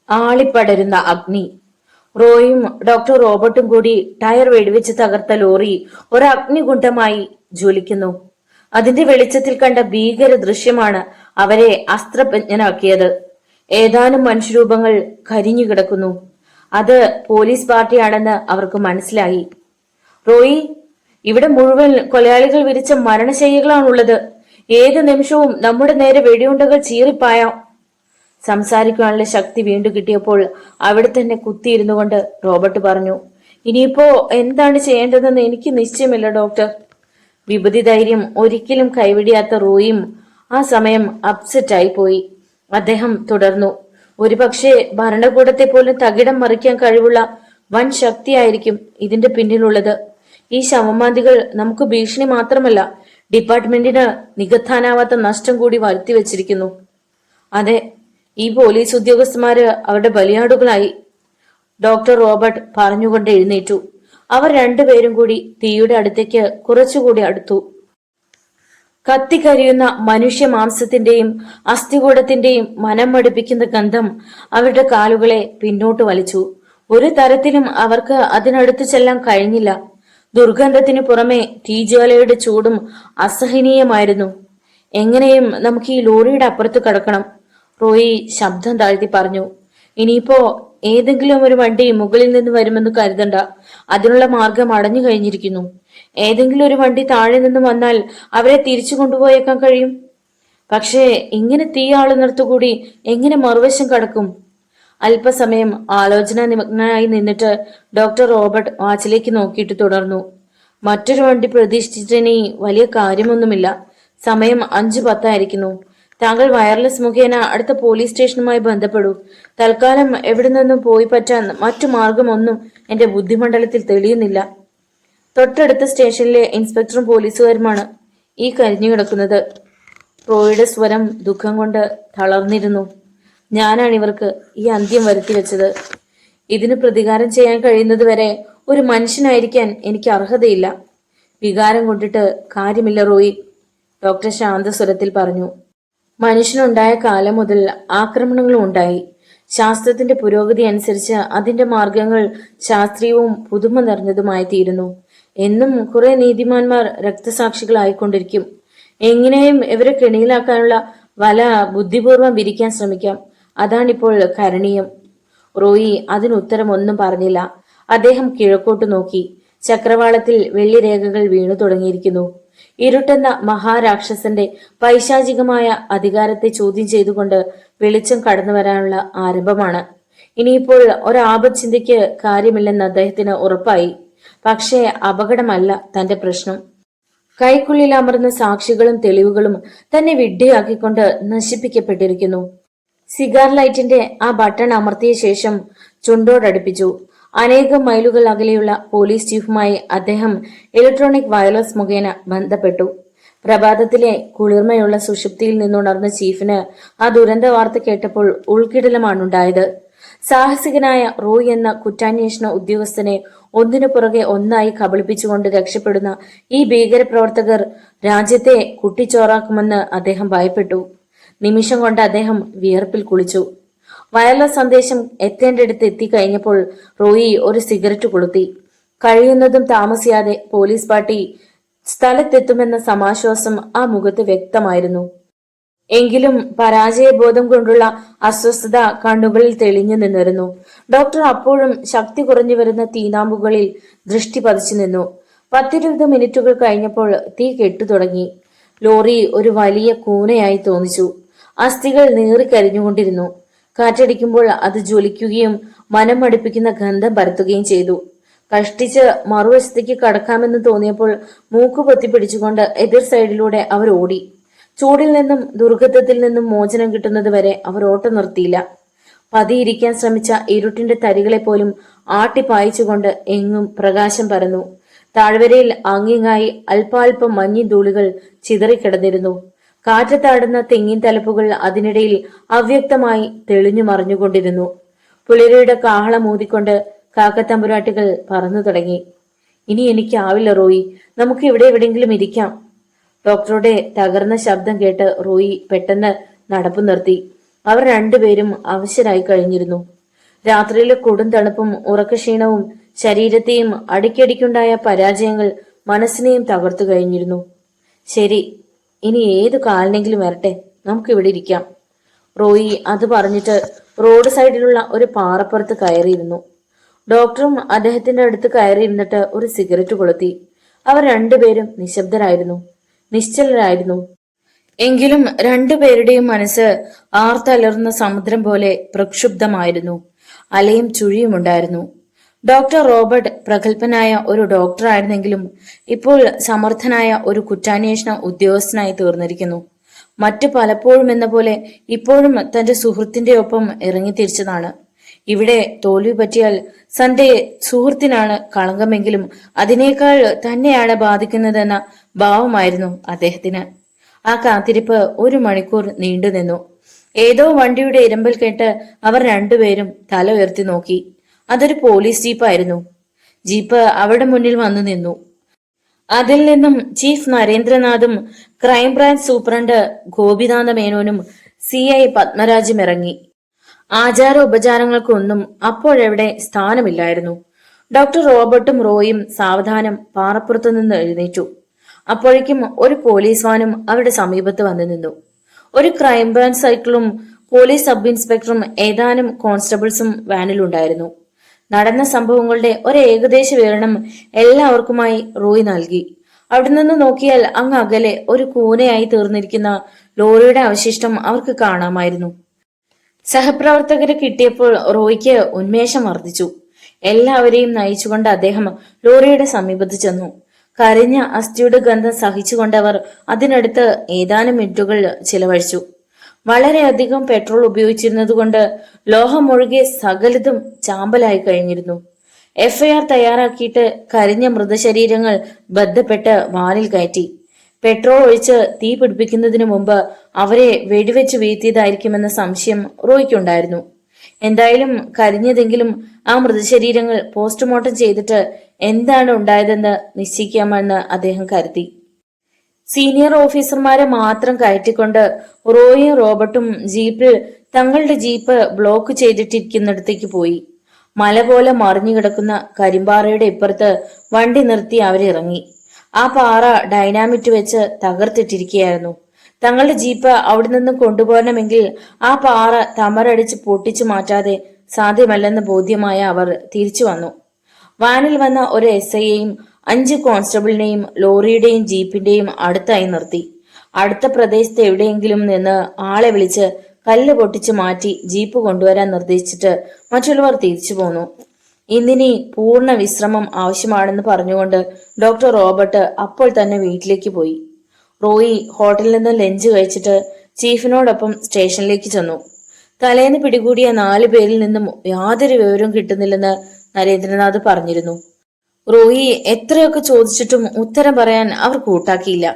ആളിപ്പടരുന്ന അഗ്നി. റോയും ഡോക്ടർ റോബർട്ടും കൂടി ടയർ വെടിവെച്ച് തകർത്ത ലോറി ഒരു അഗ്നികുണ്ഡമായി ജ്വലിക്കുന്നു. അതിന്റെ വെളിച്ചത്തിൽ കണ്ട ഭീകര ദൃശ്യമാണ് അവരെ അസ്ത്രപ്രജ്ഞനാക്കിയത്. ഏതാനും മനുഷ്യരൂപങ്ങൾ കരിഞ്ഞു കിടക്കുന്നു. അത് പോലീസ് പാർട്ടിയാണെന്ന് അവർക്ക് മനസ്സിലായി. റോയി, ഇവിടെ മുഴുവൻ കൊലയാളികൾ വിരിച്ച മരണശയ്യകളാണുള്ളത്. ഏത് നിമിഷവും നമ്മുടെ നേരെ വെടിയുണ്ടകൾ ചീറിപ്പായാം. സംസാരിക്കാനുള്ള ശക്തി വീണ്ടും കിട്ടിയപ്പോൾ അവിടെ തന്നെ കുത്തിയിരുന്നു കൊണ്ട് റോബർട്ട് പറഞ്ഞു, ഇനിയിപ്പോ എന്താണ് ചെയ്യേണ്ടതെന്ന് എനിക്ക് നിശ്ചയമില്ല ഡോക്ടർ. വിപതി ധൈര്യം ഒരിക്കലും കൈവിടിയാത്ത റോയും ആ സമയം അപ്സെറ്റായി പോയി. അദ്ദേഹം തുടർന്നു, ഒരുപക്ഷെ ഭരണകൂടത്തെ പോലും തകിടം മറിക്കാൻ കഴിവുള്ള വൻ ശക്തിയായിരിക്കും ഇതിന്റെ പിന്നിലുള്ളത്. ഈ ശവമാന്തികൾ നമുക്ക് ഭീഷണി മാത്രമല്ല, ഡിപ്പാർട്ട്മെന്റിന് നികത്താനാവാത്ത നഷ്ടം കൂടി വരുത്തി വെച്ചിരിക്കുന്നു. അതെ, ഈ പോലീസ് ഉദ്യോഗസ്ഥന്മാര് അവരുടെ ബലിയാടുകളായി. ഡോക്ടർ റോബർട്ട് പറഞ്ഞുകൊണ്ട് എഴുന്നേറ്റു. അവർ രണ്ടുപേരും കൂടി തീയുടെ അടുത്തേക്ക് കുറച്ചുകൂടി അടുത്തു. കത്തിക്കരിയുന്ന മനുഷ്യ മാംസത്തിന്റെയും അസ്ഥികൂടത്തിന്റെയും മനം മടുപ്പിക്കുന്ന ഗന്ധം അവരുടെ കാലുകളെ പിന്നോട്ട് വലിച്ചു. ഒരു തരത്തിലും അവർക്ക് അതിനടുത്ത് ചെല്ലാൻ കഴിഞ്ഞില്ല. ദുർഗന്ധത്തിനു പുറമെ തീജ്വാലയുടെ ചൂടും അസഹനീയമായിരുന്നു. എങ്ങനെയും നമുക്ക് ഈ ലോറിയുടെ അപ്പുറത്ത് കടക്കണം, റോയി ശബ്ദം താഴ്ത്തി പറഞ്ഞു. ഇനിയിപ്പോ ഏതെങ്കിലും ഒരു വണ്ടി മുകളിൽ നിന്ന് വരുമെന്ന് കരുതണ്ട. അതിനുള്ള മാർഗം അടഞ്ഞു കഴിഞ്ഞിരിക്കുന്നു. ഏതെങ്കിലും ഒരു വണ്ടി താഴെ നിന്ന് വന്നാൽ അവരെ തിരിച്ചു കൊണ്ടുപോയേക്കാൻ കഴിയും. പക്ഷേ ഇങ്ങനെ തീ ആളുന്നിടത്തുകൂടി എങ്ങനെ മറുവശം കടക്കും? അല്പസമയം ആലോചന നിമഗ്നനായി നിന്നിട്ട് ഡോക്ടർ റോബർട്ട് വാച്ചിലേക്ക് നോക്കിയിട്ട് തുടർന്നു. മറ്റൊരു വണ്ടി പ്രതീക്ഷിച്ചിട്ടിനി വലിയ കാര്യമൊന്നുമില്ല. സമയം 5:10 താങ്കൾ വയർലെസ് മുഖേന അടുത്ത പോലീസ് സ്റ്റേഷനുമായി ബന്ധപ്പെടൂ. തൽക്കാലം എവിടെ നിന്നും പോയി പറ്റാൻ മറ്റു മാർഗമൊന്നും എന്റെ ബുദ്ധിമണ്ഡലത്തിൽ തെളിയുന്നില്ല. തൊട്ടടുത്ത സ്റ്റേഷനിലെ ഇൻസ്പെക്ടറും പോലീസുകാരുമാണ് ഈ കരിഞ്ഞു കിടക്കുന്നത്. റോയുടെ സ്വരം ദുഃഖം കൊണ്ട് തളർന്നിരുന്നു. ഞാനാണ് ഇവർക്ക് ഈ അന്ത്യം വരുത്തി വെച്ചത്. ഇതിന് പ്രതികാരം ചെയ്യാൻ കഴിയുന്നത് വരെ ഒരു മനുഷ്യനായിരിക്കാൻ എനിക്ക് അർഹതയില്ല. വികാരം കൊണ്ടിട്ട് കാര്യമില്ല റോയി, ഡോക്ടർ ശാന്തസ്വരത്തിൽ പറഞ്ഞു. മനുഷ്യനുണ്ടായ കാലം മുതൽ ആക്രമണങ്ങളും ഉണ്ടായി. ശാസ്ത്രത്തിന്റെ പുരോഗതി അനുസരിച്ച് അതിന്റെ മാർഗങ്ങൾ ശാസ്ത്രീയവും പുതുമ നിറഞ്ഞതുമായി തീരുന്നു. എന്നും കുറെ നീതിമാന്മാർ രക്തസാക്ഷികളായിക്കൊണ്ടിരിക്കും. എങ്ങനെയും ഇവരെ കെണിയിലാക്കാനുള്ള വല ബുദ്ധിപൂർവം വിരിക്കാൻ ശ്രമിക്കാം. അതാണിപ്പോൾ കരണീയം. റോയി അതിനുത്തരം ഒന്നും പറഞ്ഞില്ല. അദ്ദേഹം കിഴക്കോട്ട് നോക്കി. ചക്രവാളത്തിൽ വെള്ളിരേഖകൾ വീണു തുടങ്ങിയിരിക്കുന്നു. ഇരുട്ടെന്ന മഹാരാക്ഷസന്റെ പൈശാചികമായ അധികാരത്തെ ചോദ്യം ചെയ്തുകൊണ്ട് വെളിച്ചം കടന്നു വരാനുള്ള ആരംഭമാണ്. ഇനിയിപ്പോൾ ഒരാപത് ചിന്തയ്ക്ക് കാര്യമില്ലെന്ന് അദ്ദേഹത്തിന് ഉറപ്പായി. പക്ഷേ അപകടമല്ല തന്റെ പ്രശ്നം. കൈക്കുള്ളിൽ അമർന്ന സാക്ഷികളും തെളിവുകളും തന്നെ വിഡ്ഢിയാക്കിക്കൊണ്ട് നശിപ്പിക്കപ്പെട്ടിരിക്കുന്നു. സിഗാർ ലൈറ്റിന്റെ ആ ബട്ടൺ അമർത്തിയ ശേഷം ചുണ്ടോടടുപ്പിച്ചു. അനേകം മൈലുകൾ അകലെയുള്ള പോലീസ് ചീഫുമായി അദ്ദേഹം ഇലക്ട്രോണിക് വയർലെസ് മുഖേന ബന്ധപ്പെട്ടു. പ്രഭാതത്തിലെ കുളിർമയുള്ള സുഷുപ്തിയിൽ നിന്നുണർന്ന ചീഫിന് ആ ദുരന്ത വാർത്ത കേട്ടപ്പോൾ ഉൾക്കിടലമാണുണ്ടായത്. സാഹസികനായ റോയ് എന്ന കുറ്റാന്വേഷണ ഉദ്യോഗസ്ഥനെ ഒന്നിനു പുറകെ ഒന്നായി കബളിപ്പിച്ചുകൊണ്ട് രക്ഷപ്പെടുന്ന ഈ ഭീകരപ്രവർത്തകർ രാജ്യത്തെ കുട്ടിച്ചോറാക്കുമെന്ന് അദ്ദേഹം ഭയപ്പെട്ടു. നിമിഷം കൊണ്ട് അദ്ദേഹം വിയർപ്പിൽ കുളിച്ചു. വയർലെസ് സന്ദേശം എത്തേണ്ടടുത്ത് എത്തിക്കഴിഞ്ഞപ്പോൾ റോയി ഒരു സിഗരറ്റ് കൊളുത്തി. കഴിയുന്നതും താമസിയാതെ പോലീസ് പാർട്ടി സ്ഥലത്തെത്തുമെന്ന സമാശ്വാസം ആ മുഖത്ത് വ്യക്തമായിരുന്നു. എങ്കിലും പരാജയബോധം കൊണ്ടുള്ള അസ്വസ്ഥത കണ്ണുകളിൽ തെളിഞ്ഞു നിന്നിരുന്നു. ഡോക്ടർ അപ്പോഴും ശക്തി കുറഞ്ഞു വരുന്ന തീനാമ്പുകളിൽ ദൃഷ്ടി പതിച്ചു നിന്നു. 10-20 മിനിറ്റുകൾ കഴിഞ്ഞപ്പോൾ തീ കെട്ടു തുടങ്ങി. ലോറി ഒരു വലിയ കൂനയായി തോന്നിച്ചു. അസ്ഥികൾ നീറിക്കരിഞ്ഞുകൊണ്ടിരുന്നു. കാറ്റടിക്കുമ്പോൾ അത് ജ്വലിക്കുകയും മനം മടുപ്പിക്കുന്ന ഗന്ധം പരത്തുകയും ചെയ്തു. കഷ്ടിച്ച് മറുവശത്തേക്ക് കടക്കാമെന്ന് തോന്നിയപ്പോൾ മൂക്ക് പൊത്തിപ്പിടിച്ചുകൊണ്ട് എതിർ സൈഡിലൂടെ അവർ ഓടി. ചൂടിൽ നിന്നും ദുർഗന്ധത്തിൽ നിന്നും മോചനം കിട്ടുന്നത് വരെ അവർ ഓട്ടം നിർത്തിയില്ല. പതിയിരിക്കാൻ ശ്രമിച്ച ഇരുട്ടിന്റെ തരികളെ പോലും ആട്ടിപ്പായിച്ചുകൊണ്ട് എങ്ങും പ്രകാശം പരന്നു. താഴ്വരയിൽ ആങ്ങിങ്ങായി അല്പാൽപ്പം മഞ്ഞിൻ ധൂളികൾ ചിതറിക്കിടന്നിരുന്നു. കാറ്റത്താടുന്ന തെങ്ങിൻ തലപ്പുകൾ അതിനിടയിൽ അവ്യക്തമായി തെളിഞ്ഞു മറിഞ്ഞുകൊണ്ടിരുന്നു. പുലരിയുടെ കാഹളം ഊതിക്കൊണ്ട് കാക്കത്തമ്പുരാട്ടികൾ പറന്നു തുടങ്ങി. ഇനി എനിക്കാവില്ല റോയി, നമുക്ക് ഇവിടെ എവിടെയെങ്കിലും ഇരിക്കാം. ഡോക്ടറുടെ തകർന്ന ശബ്ദം കേട്ട് റോയി പെട്ടെന്ന് നടപ്പു നിർത്തി. അവർ രണ്ടുപേരും അവശരായി കഴിഞ്ഞിരുന്നു. രാത്രിയിലെ കൊടും തണുപ്പും ഉറക്കക്ഷീണവും ശരീരത്തെയും അടിക്കടിക്കുണ്ടായ പരാജയങ്ങൾ മനസ്സിനെയും തകർത്തു കഴിഞ്ഞിരുന്നു. ശരി, ഇനി ഏതു കാലിനെങ്കിലും വരട്ടെ, നമുക്കിവിടെ ഇരിക്കാം. റോയി അത് പറഞ്ഞിട്ട് റോഡ് സൈഡിലുള്ള ഒരു പാറപ്പുറത്ത് കയറിയിരുന്നു. ഡോക്ടറും അദ്ദേഹത്തിന്റെ അടുത്ത് കയറിയിരുന്നിട്ട് ഒരു സിഗരറ്റ് കൊളുത്തി. അവർ രണ്ടുപേരും നിശബ്ദരായിരുന്നു, നിശ്ചലരായിരുന്നു. എങ്കിലും രണ്ടുപേരുടെയും മനസ്സ് ആർത്തലർന്ന സമുദ്രം പോലെ പ്രക്ഷുബ്ധമായിരുന്നു. അലയും ചുഴിയുമുണ്ടായിരുന്നു. ഡോക്ടർ റോബർട്ട് പ്രഗത്ഭനായ ഒരു ഡോക്ടറായിരുന്നെങ്കിലും ഇപ്പോൾ സമർത്ഥനായ ഒരു കുറ്റാന്വേഷണ ഉദ്യോഗസ്ഥനായി തീർന്നിരിക്കുന്നു. മറ്റു പലപ്പോഴും എന്ന പോലെ ഇപ്പോഴും തന്റെ സുഹൃത്തിന്റെ ഒപ്പം ഇറങ്ങിത്തിരിച്ചതാണ്. ഇവിടെ തോൽവി പറ്റിയാൽ തന്റെ സുഹൃത്തിനാണ് കളങ്കമെങ്കിലും അതിനേക്കാൾ തന്നെയാണ് ബാധിക്കുന്നതെന്ന ഭാവമായിരുന്നു അദ്ദേഹത്തിന്. ആ കാത്തിരിപ്പ് 1 മണിക്കൂർ നീണ്ടുനിന്നു. ഏതോ വണ്ടിയുടെ ഇരമ്പൽ കേട്ട് അവർ രണ്ടുപേരും തല ഉയർത്തി നോക്കി. അതൊരു പോലീസ് ജീപ്പായിരുന്നു. ജീപ്പ് അവിടെ മുന്നിൽ വന്നു നിന്നു. അതിൽ നിന്നും ചീഫ് നരേന്ദ്രനാഥും ക്രൈംബ്രാഞ്ച് സൂപ്രണ്ട് ഗോപിനാഥ മേനോനും CI പത്മരാജും ഇറങ്ങി. ആചാര ഉപചാരങ്ങൾക്കൊന്നും അപ്പോഴെവിടെ സ്ഥാനമില്ലായിരുന്നു. ഡോക്ടർ റോബർട്ടും റോയും സാവധാനം പാറപ്പുറത്തു നിന്ന് എഴുന്നേറ്റു. അപ്പോഴേക്കും ഒരു പോലീസ് വാനും അവരുടെ സമീപത്ത് വന്നു നിന്നു. ഒരു ക്രൈംബ്രാഞ്ച് സൈക്കിളും പോലീസ് സബ് ഇൻസ്പെക്ടറും ഏതാനും കോൺസ്റ്റബിൾസും വാനിലുണ്ടായിരുന്നു. നടന്ന സംഭവങ്ങളുടെ ഒരു ഏകദേശ വിവരണം എല്ലാവർക്കുമായി റോയ് നൽകി. അവിടെ നിന്ന് നോക്കിയാൽ അങ്ങ് അകലെ ഒരു കൂനയായി തീർന്നിരിക്കുന്ന ലോറിയുടെ അവശിഷ്ടം അവർക്ക് കാണാമായിരുന്നു. സഹപ്രവർത്തകരെ കിട്ടിയപ്പോൾ റോയ്ക്ക് ഉന്മേഷം വർദ്ധിച്ചു. എല്ലാവരെയും നയിച്ചുകൊണ്ട് അദ്ദേഹം ലോറിയുടെ സമീപത്ത് ചെന്നു. കരിഞ്ഞ അസ്ഥിയുടെ ഗന്ധം സഹിച്ചുകൊണ്ടവർ അതിനടുത്ത് ഏതാനും മിനിറ്റുകൾ ചിലവഴിച്ചു. വളരെയധികം പെട്രോൾ ഉപയോഗിച്ചിരുന്നതുകൊണ്ട് ലോഹമൊഴികെ സകലതും ചാമ്പലായി കഴിഞ്ഞിരുന്നു. FIR തയ്യാറാക്കിയിട്ട് കരിഞ്ഞ മൃതശരീരങ്ങൾ ബന്ധപ്പെട്ട് വാനിൽ കയറ്റി. പെട്രോൾ ഒഴിച്ച് തീ പിടിപ്പിക്കുന്നതിന് മുമ്പ് അവരെ വെടിവെച്ച് വീഴ്ത്തിയതായിരിക്കുമെന്ന സംശയം റോയ്ക്കുണ്ടായിരുന്നു. എന്തായാലും കരിഞ്ഞതെങ്കിലും ആ മൃതശരീരങ്ങൾ പോസ്റ്റ്മോർട്ടം ചെയ്തിട്ട് എന്താണ് ഉണ്ടായതെന്ന് നിശ്ചയിക്കാമെന്ന് അദ്ദേഹം കരുതി. സീനിയർ ഓഫീസർമാരെ മാത്രം കയറ്റിക്കൊണ്ട് റോയും റോബർട്ടും ജീപ്പിൽ തങ്ങളുടെ ജീപ്പ് ബ്ലോക്ക് ചെയ്തിട്ടിരിക്കുന്നിടത്തേക്ക് പോയി. മല പോലെ മറിഞ്ഞു കിടക്കുന്ന കരിമ്പാറയുടെ ഇപ്പുറത്ത് വണ്ടി നിർത്തി അവരിറങ്ങി. ആ പാറ ഡൈനാമിറ്റ് വെച്ച് തകർത്തിട്ടിരിക്കുകയായിരുന്നു. തങ്ങളുടെ ജീപ്പ് അവിടെ നിന്നും കൊണ്ടുപോകണമെങ്കിൽ ആ പാറ തമരടിച്ച് പൊട്ടിച്ചു മാറ്റാതെ സാധ്യമല്ലെന്ന് ബോധ്യമായ അവർ തിരിച്ചു വന്നു. വാനിൽ വന്ന ഒരു SIയെയും 5 കോൺസ്റ്റബിളിനെയും ലോറിയുടെയും ജീപ്പിന്റെയും അടുത്തായി നിർത്തി. അടുത്ത പ്രദേശത്ത് എവിടെയെങ്കിലും നിന്ന് ആളെ വിളിച്ച് കല്ല് പൊട്ടിച്ചു മാറ്റി ജീപ്പ് കൊണ്ടുവരാൻ നിർദ്ദേശിച്ചിട്ട് മറ്റുള്ളവർ തിരിച്ചു പോന്നു. ഇന്നിനി പൂർണ്ണ വിശ്രമം ആവശ്യമാണെന്ന് പറഞ്ഞുകൊണ്ട് ഡോക്ടർ റോബർട്ട് അപ്പോൾ തന്നെ വീട്ടിലേക്ക് പോയി. റോയി ഹോട്ടലിൽ നിന്ന് ലഞ്ച് കഴിച്ചിട്ട് ചീഫിനോടൊപ്പം സ്റ്റേഷനിലേക്ക് ചെന്നു. തലേന്ന് പിടികൂടിയ 4 പേരിൽ നിന്നും യാതൊരു വിവരവും കിട്ടുന്നില്ലെന്ന് നരേന്ദ്രനാഥ് പറഞ്ഞിരുന്നു. റോയി എത്രയൊക്കെ ചോദിച്ചിട്ടും ഉത്തരം പറയാൻ അവർ കൂട്ടാക്കിയില്ല.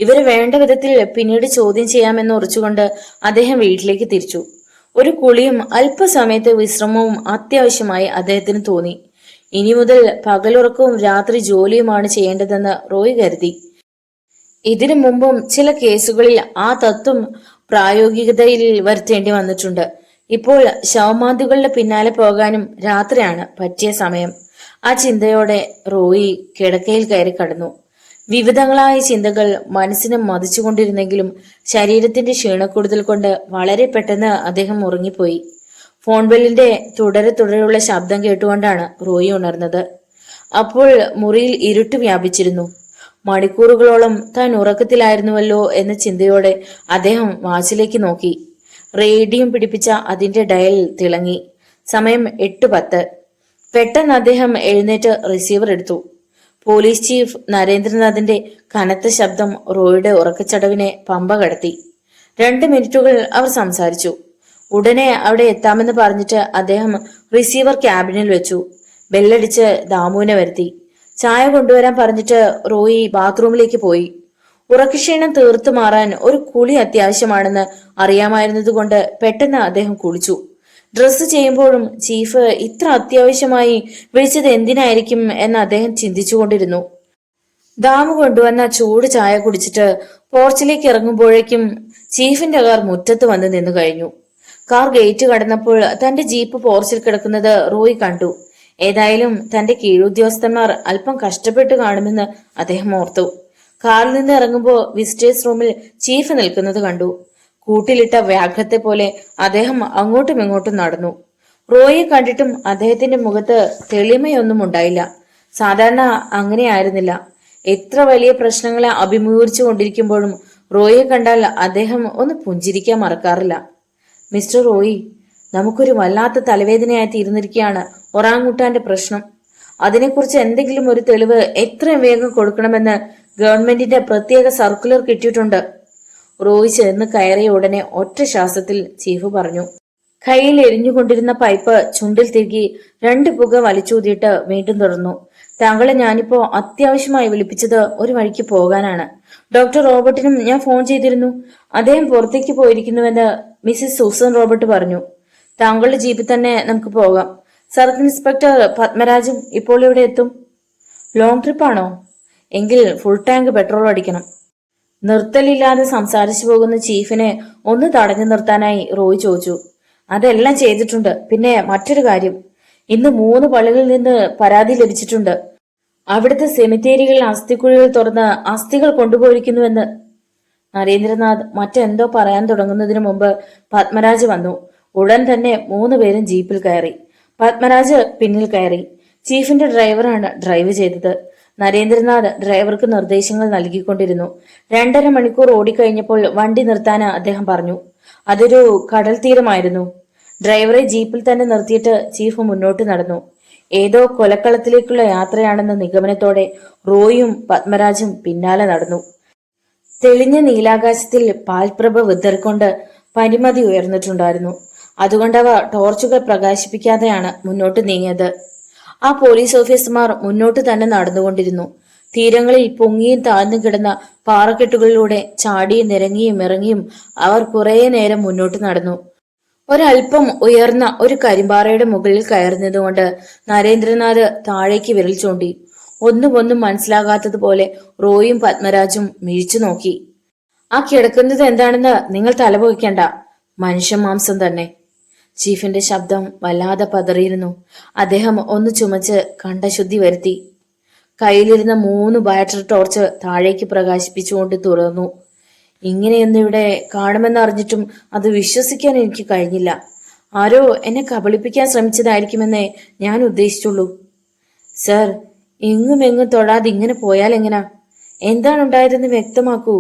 ഇവരെ വേണ്ട വിധത്തിൽ പിന്നീട് ചോദ്യം ചെയ്യാമെന്ന് ഉറച്ചുകൊണ്ട് അദ്ദേഹം വീട്ടിലേക്ക് തിരിച്ചു. ഒരു കുളിയും അല്പസമയത്തെ വിശ്രമവും അത്യാവശ്യമായി അദ്ദേഹത്തിന് തോന്നി. ഇനി മുതൽ പകലുറക്കവും രാത്രി ജോലിയുമാണ് ചെയ്യേണ്ടതെന്ന് റോയ് കരുതി. ഇതിനു മുമ്പും ചില കേസുകളിൽ ആ തത്വം പ്രായോഗികതയിൽ വരുത്തേണ്ടി വന്നിട്ടുണ്ട്. ഇപ്പോൾ ശവമാന്തികളുടെ പിന്നാലെ പോകാനും രാത്രിയാണ് പറ്റിയ സമയം. ആ ചിന്തയോടെ റോയി കിടക്കയിൽ കയറി കടന്നു. വിവിധങ്ങളായ ചിന്തകൾ മനസ്സിനെ മതിച്ചുകൊണ്ടിരുന്നെങ്കിലും ശരീരത്തിന്റെ ക്ഷീണക്കൂടുതൽ കൊണ്ട് വളരെ പെട്ടെന്ന് അദ്ദേഹം ഉറങ്ങിപ്പോയി. ഫോൺ ബെല്ലിന്റെ തുടരെയുള്ള ശബ്ദം കേട്ടുകൊണ്ടാണ് റോയി ഉണർന്നത്. അപ്പോൾ മുറിയിൽ ഇരുട്ട് വ്യാപിച്ചിരുന്നു. മണിക്കൂറുകളോളം താൻ ഉറക്കത്തിലായിരുന്നുവല്ലോ എന്ന ചിന്തയോടെ അദ്ദേഹം വാച്ചിലേക്ക് നോക്കി. റേഡിയം പിടിപ്പിച്ച അതിന്റെ ഡയൽ തിളങ്ങി. സമയം 8:10. പെട്ടെന്ന് അദ്ദേഹം എഴുന്നേറ്റ് റിസീവർ എടുത്തു. പോലീസ് ചീഫ് നരേന്ദ്രനാഥിന്റെ കനത്ത ശബ്ദം റോയുടെ ഉറക്കച്ചടവിനെ പമ്പ കടത്തി. 2 മിനിറ്റുകൾ അവർ സംസാരിച്ചു. ഉടനെ അവിടെ എത്താമെന്ന് പറഞ്ഞിട്ട് അദ്ദേഹം റിസീവർ ക്യാബിനിൽ വെച്ചു. ബെല്ലടിച്ച് ദാമുവിനെ വരുത്തി. ചായ കൊണ്ടുവരാൻ പറഞ്ഞിട്ട് റോയി ബാത്റൂമിലേക്ക് പോയി. ഉറക്കക്ഷീണം തീർത്തു മാറാൻ ഒരു കുളി അത്യാവശ്യമാണെന്ന് അറിയാമായിരുന്നതുകൊണ്ട് പെട്ടെന്ന് അദ്ദേഹം കുളിച്ചു. ഡ്രസ്സ് ചെയ്യുമ്പോഴും ചീഫ് ഇത്ര അത്യാവശ്യമായി വിളിച്ചത് എന്തിനായിരിക്കും എന്ന് അദ്ദേഹം ചിന്തിച്ചുകൊണ്ടിരുന്നു. ദാമു കൊണ്ടുവന്ന ചൂട് ചായ കുടിച്ചിട്ട് പോർച്ചിലേക്ക് ഇറങ്ങുമ്പോഴേക്കും ചീഫിന്റെ കാർ മുറ്റത്ത് വന്ന് നിന്നു കഴിഞ്ഞു. കാർ ഗേറ്റ് കടന്നപ്പോൾ തന്റെ ജീപ്പ് പോർച്ചിൽ കിടക്കുന്നത് റോയ് കണ്ടു. ഏതായാലും തന്റെ കീഴുദ്യോഗസ്ഥന്മാർ അല്പം കഷ്ടപ്പെട്ട് കാണുമെന്ന് അദ്ദേഹം ഓർത്തു. കാറിൽ നിന്ന് ഇറങ്ങുമ്പോൾ വിസിറ്റേഴ്സ് റൂമിൽ ചീഫ് നിൽക്കുന്നത് കണ്ടു. കൂട്ടിലിട്ട വ്യാഘ്രത്തെ പോലെ അദ്ദേഹം അങ്ങോട്ടും ഇങ്ങോട്ടും നടന്നു. റോയിയെ കണ്ടിട്ടും അദ്ദേഹത്തിന്റെ മുഖത്ത് തെളിമയൊന്നും ഉണ്ടായില്ല. സാധാരണ അങ്ങനെയായിരുന്നില്ല. എത്ര വലിയ പ്രശ്നങ്ങളെ അഭിമുഖീകരിച്ചു കൊണ്ടിരിക്കുമ്പോഴും റോയിയെ കണ്ടാൽ അദ്ദേഹം ഒന്ന് പുഞ്ചിരിക്കാൻ മറക്കാറില്ല. മിസ്റ്റർ റോയി, നമുക്കൊരു വല്ലാത്ത തലവേദനയായി തീർന്നിരിക്കുകയാണ് ഒറാങ്ങുട്ടാന്റെ പ്രശ്നം. അതിനെക്കുറിച്ച് എന്തെങ്കിലും ഒരു തെളിവ് എത്രയും വേഗം കൊടുക്കണമെന്ന് ഗവൺമെന്റിന്റെ പ്രത്യേക സർക്കുലർ കിട്ടിയിട്ടുണ്ട്. റോയ് ചെന്ന് കയറിയ ഉടനെ ഒറ്റ ശ്വാസത്തിൽ ചീഫ് പറഞ്ഞു. കയ്യിൽ എരിഞ്ഞുകൊണ്ടിരുന്ന പൈപ്പ് ചുണ്ടിൽ തിരികെ 2 പുക വലിച്ചൂതിയിട്ട് വീണ്ടും തുടർന്നു. താങ്കളെ ഞാനിപ്പോ അത്യാവശ്യമായി വിളിപ്പിച്ചത് ഒരു വഴിക്ക് പോകാനാണ്. ഡോക്ടർ റോബർട്ടിനും ഞാൻ ഫോൺ ചെയ്തിരുന്നു. അദ്ദേഹം പുറത്തേക്ക് പോയിരിക്കുന്നുവെന്ന് മിസ്സിസ് സൂസൻ റോബർട്ട് പറഞ്ഞു. താങ്കളുടെ ജീപ്പിൽ തന്നെ നമുക്ക് പോകാം. സർക്കിൾ ഇൻസ്പെക്ടർ പത്മരാജും ഇപ്പോൾ ഇവിടെ എത്തും. ലോങ് ട്രിപ്പാണോ? എങ്കിൽ ഫുൾ ടാങ്ക് പെട്രോൾ അടിക്കണം. നിർത്തലില്ലാതെ സംസാരിച്ചു പോകുന്ന ചീഫിനെ ഒന്ന് തടഞ്ഞു നിർത്താനായി റോയ് ചോദിച്ചു. അതെല്ലാം ചെയ്തിട്ടുണ്ട്. പിന്നെ മറ്റൊരു കാര്യം, ഇന്ന് 3 പള്ളികളിൽ നിന്ന് പരാതി ലഭിച്ചിട്ടുണ്ട്. അവിടുത്തെ സെമിത്തേരികളിൽ അസ്ഥിക്കുഴികൾ തുറന്ന് അസ്ഥികൾ കൊണ്ടുപോയിരിക്കുന്നുവെന്ന്. നരേന്ദ്രനാഥ് മറ്റെന്തോ പറയാൻ തുടങ്ങുന്നതിന് മുമ്പ് പത്മരാജ് വന്നു. ഉടൻ തന്നെ 3 പേരും ജീപ്പിൽ കയറി. പത്മരാജ് പിന്നിൽ കയറി. ചീഫിന്റെ ഡ്രൈവറാണ് ഡ്രൈവ് ചെയ്തത്. നരേന്ദ്രനാഥ് ഡ്രൈവർക്ക് നിർദ്ദേശങ്ങൾ നൽകിക്കൊണ്ടിരുന്നു. 2.5 മണിക്കൂർ ഓടിക്കഴിഞ്ഞപ്പോൾ വണ്ടി നിർത്താൻ അദ്ദേഹം പറഞ്ഞു. അതൊരു കടൽ തീരമായിരുന്നു. ഡ്രൈവറെ ജീപ്പിൽ തന്നെ നിർത്തിയിട്ട് ചീഫ് മുന്നോട്ട് നടന്നു. ഏതോ കൊലക്കളത്തിലേക്കുള്ള യാത്രയാണെന്ന നിഗമനത്തോടെ റോയും പത്മരാജും പിന്നാലെ നടന്നു. തെളിഞ്ഞ നീലാകാശത്തിൽ പാൽപ്രഭ വിതറിക്കൊണ്ട് പരിമതി ഉയർന്നിട്ടുണ്ടായിരുന്നു. അതുകൊണ്ടവ ടോർച്ചുകൾ പ്രകാശിപ്പിക്കാതെയാണ് മുന്നോട്ട് നീങ്ങിയത്. ആ പോലീസ് ഓഫീസർമാർ മുന്നോട്ട് തന്നെ നടന്നുകൊണ്ടിരുന്നു. തീരങ്ങളിൽ പൊങ്ങിയും താഴ്ന്നു കിടന്ന പാറക്കെട്ടുകളിലൂടെ ചാടിയും നിരങ്ങിയും ഇറങ്ങിയും അവർ കുറെ നേരം മുന്നോട്ട് നടന്നു. ഒരൽപ്പം ഉയർന്ന ഒരു കരിമ്പാറയുടെ മുകളിൽ കയറുന്നതുകൊണ്ട് നരേന്ദ്രനാഥ് താഴേക്ക് വിരൽ ചൂണ്ടി. ഒന്നും മനസ്സിലാകാത്തതുപോലെ റോയും പത്മരാജും മിഴിച്ചു നോക്കി. ആ കിടക്കുന്നത് എന്താണെന്ന് നിങ്ങൾ തലപോയിക്കണ്ട, മനുഷ്യമാംസം തന്നെ. ചീഫിന്റെ ശബ്ദം വല്ലാതെ പതറിയിരുന്നു. അദ്ദേഹം ഒന്ന് ചുമച്ച് കണ്ഠശുദ്ധി വരുത്തി. കയ്യിലിരുന്ന 3 ബാറ്ററി ടോർച്ച് താഴേക്ക് പ്രകാശിപ്പിച്ചുകൊണ്ട് തുറന്നു. ഇങ്ങനെയൊന്നും ഇവിടെ കാണുമെന്നറിഞ്ഞിട്ടും അത് വിശ്വസിക്കാൻ എനിക്ക് കഴിഞ്ഞില്ല. ആരോ എന്നെ കബളിപ്പിക്കാൻ ശ്രമിച്ചതായിരിക്കുമെന്നേ ഞാൻ ഉദ്ദേശിച്ചുള്ളൂ. സർ, എങ്ങും തൊടാതെ ഇങ്ങനെ പോയാൽ എങ്ങനാ? എന്താണ് ഉണ്ടായതെന്ന് വ്യക്തമാക്കൂ.